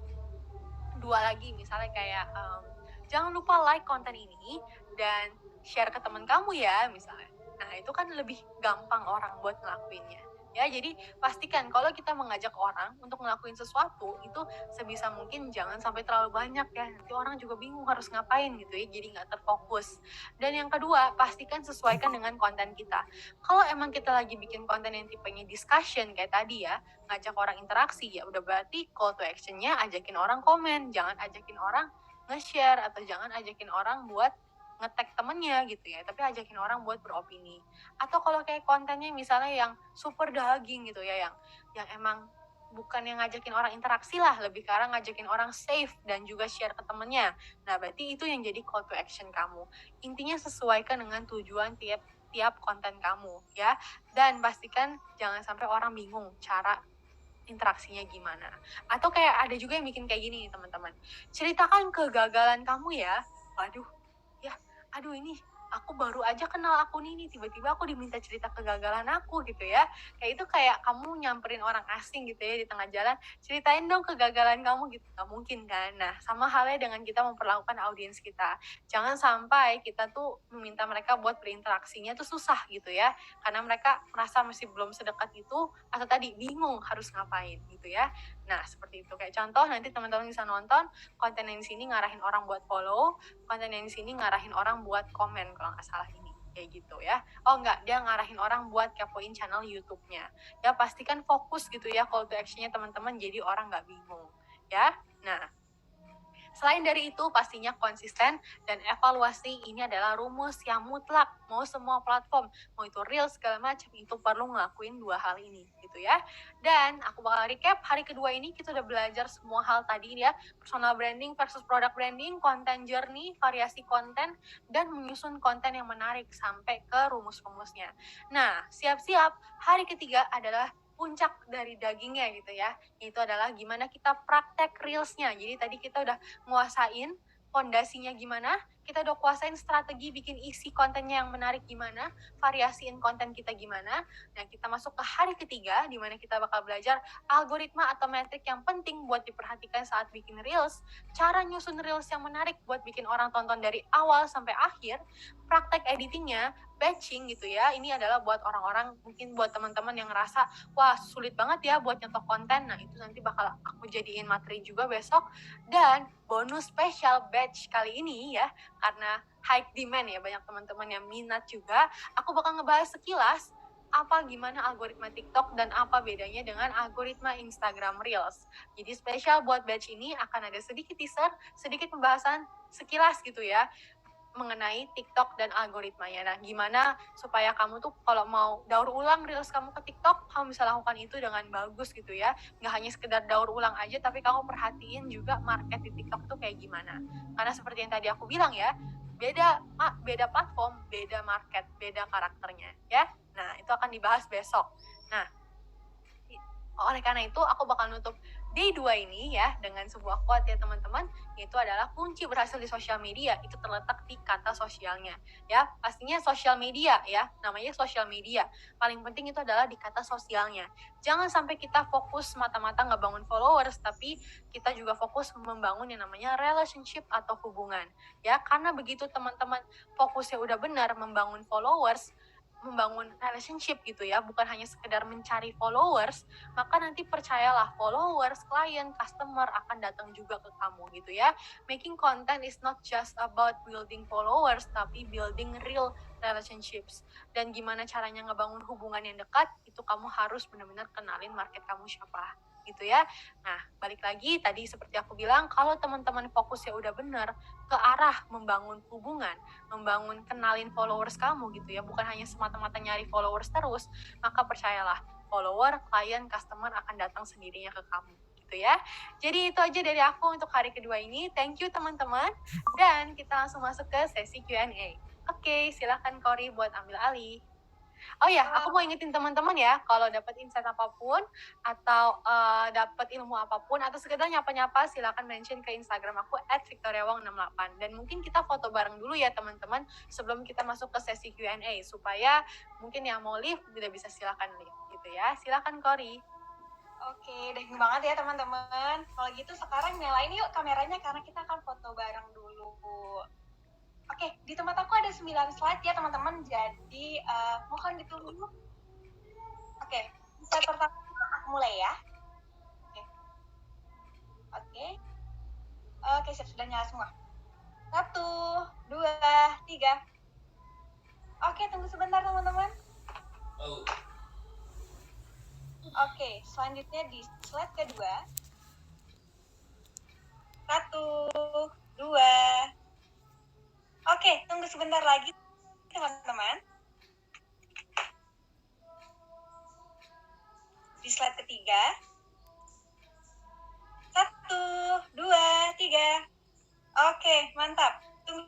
2 lagi misalnya kayak jangan lupa like konten ini dan share ke teman kamu ya misalnya. Nah, itu kan lebih gampang orang buat ngelakuinnya. Ya, jadi pastikan kalau kita mengajak orang untuk ngelakuin sesuatu itu sebisa mungkin jangan sampai terlalu banyak ya. Nanti orang juga bingung harus ngapain gitu ya, jadi nggak terfokus. Dan yang kedua, pastikan sesuaikan dengan konten kita. Kalau emang kita lagi bikin konten yang tipenya discussion kayak tadi ya, ngajak orang interaksi ya, udah berarti call to action-nya ajakin orang komen, jangan ajakin orang nge-share atau jangan ajakin orang buat nge-tag temennya gitu ya, tapi ajakin orang buat beropini. Atau kalau kayak kontennya misalnya yang super daging gitu ya, yang emang bukan yang ngajakin orang interaksi lah, lebih karena ngajakin orang save dan juga share ke temennya. Nah, berarti itu yang jadi call to action kamu. Intinya sesuaikan dengan tujuan tiap konten kamu ya, dan pastikan jangan sampai orang bingung cara interaksinya gimana. Atau kayak ada juga yang bikin kayak gini nih teman-teman, ceritakan kegagalan kamu ya. Waduh, aduh ini aku baru aja kenal akun ini, tiba-tiba aku diminta cerita kegagalan aku gitu ya. Kayak itu kayak kamu nyamperin orang asing gitu ya di tengah jalan, ceritain dong kegagalan kamu gitu, gak mungkin kan. Nah, sama halnya dengan kita memperlakukan audiens kita, jangan sampai kita tuh meminta mereka buat berinteraksinya tuh susah gitu ya, karena mereka merasa masih belum sedekat itu atau tadi bingung harus ngapain gitu ya. Nah, seperti itu. Kayak contoh nanti teman-teman bisa nonton konten yang di sini ngarahin orang buat follow, konten yang di sini ngarahin orang buat komen kalau nggak salah ini. Kayak gitu ya. Oh enggak, dia ngarahin orang buat kepoin channel YouTube-nya. Ya pastikan fokus gitu ya call to action-nya teman-teman, jadi orang nggak bingung. Ya, nah Selain dari itu, pastinya konsisten dan evaluasi ini adalah rumus yang mutlak. Mau semua platform, mau itu Reels segala macam, itu perlu ngelakuin 2 hal ini gitu ya. Dan aku bakal recap, hari kedua ini kita udah belajar semua hal tadi ya, personal branding versus product branding, content journey, variasi konten, dan menyusun konten yang menarik sampai ke rumus-rumusnya. Nah, siap-siap, hari ketiga adalah puncak dari dagingnya gitu ya. Itu adalah gimana kita praktek reelsnya. Jadi tadi kita udah nguasain fondasinya gimana, kita udah kuasain strategi bikin isi kontennya yang menarik gimana, variasiin konten kita gimana. Nah, kita masuk ke hari ketiga, di mana kita bakal belajar algoritma atau metrik yang penting buat diperhatikan saat bikin reels, cara nyusun reels yang menarik buat bikin orang tonton dari awal sampai akhir, praktek editingnya, batching gitu ya. Ini adalah buat orang-orang, mungkin buat teman-teman yang ngerasa, wah sulit banget ya buat nyetok konten. Nah, itu nanti bakal aku jadiin materi juga besok. Dan bonus spesial batch kali ini ya, karena high demand ya, banyak teman-teman yang minat juga, aku bakal ngebahas sekilas apa gimana algoritma TikTok dan apa bedanya dengan algoritma Instagram Reels. Jadi spesial buat batch ini akan ada sedikit teaser, sedikit pembahasan sekilas gitu ya, mengenai TikTok dan algoritmanya. Nah, gimana supaya kamu tuh kalau mau daur ulang reels kamu ke TikTok, kamu bisa lakukan itu dengan bagus gitu ya. Nggak hanya sekedar daur ulang aja, tapi kamu perhatiin juga market di TikTok tuh kayak gimana. Karena seperti yang tadi aku bilang ya, beda platform, beda market, beda karakternya ya. Nah, itu akan dibahas besok. Nah, oleh karena itu aku bakal nutup day 2 ini ya dengan sebuah quote ya teman-teman, yaitu adalah kunci berhasil di sosial media itu terletak di kata sosialnya ya. Pastinya sosial media ya, namanya sosial media, paling penting itu adalah di kata sosialnya. Jangan sampai kita fokus mata-mata ngebangun followers, tapi kita juga fokus membangun yang namanya relationship atau hubungan ya. Karena begitu teman-teman fokusnya udah benar membangun followers, membangun relationship gitu ya, bukan hanya sekedar mencari followers, maka nanti percayalah followers, klien, customer akan datang juga ke kamu gitu ya. Making content is not just about building followers, tapi building real relationships. Dan gimana caranya ngebangun hubungan yang dekat, itu kamu harus benar-benar kenalin market kamu siapa gitu ya. Nah, balik lagi tadi seperti aku bilang, kalau teman-teman fokusnya udah benar ke arah membangun hubungan, membangun kenalin followers kamu gitu ya, bukan hanya semata-mata nyari followers terus, maka percayalah follower, klien, customer akan datang sendirinya ke kamu gitu ya. Jadi itu aja dari aku untuk hari kedua ini. Thank you teman-teman, dan kita langsung masuk ke sesi Q&A. Oke, silakan Cory buat ambil alih. Oh ya, aku mau ingetin teman-teman ya, kalau dapat insight apapun atau dapat ilmu apapun atau sekedar nyapa-nyapa, silakan mention ke Instagram aku @victoriawong68. Dan mungkin kita foto bareng dulu ya teman-teman sebelum kita masuk ke sesi Q&A, supaya mungkin yang mau live tidak bisa silakan live gitu ya. Silakan Cory. Oke, daging banget ya teman-teman. Kalau gitu sekarang nyalain yuk kameranya karena kita akan foto bareng dulu. Oke, di tempat aku ada 9 slide ya teman-teman, jadi mohon ditunggu. Oke, slide pertama aku mulai ya. Oke, siap, sudah nyala semua. 1, 2, 3. Oke, tunggu sebentar teman-teman. Oke, selanjutnya di slide kedua. 1, 2. Oke, tunggu sebentar lagi teman-teman. Di slide ketiga. 1, 2, 3. Oke, mantap. Tunggu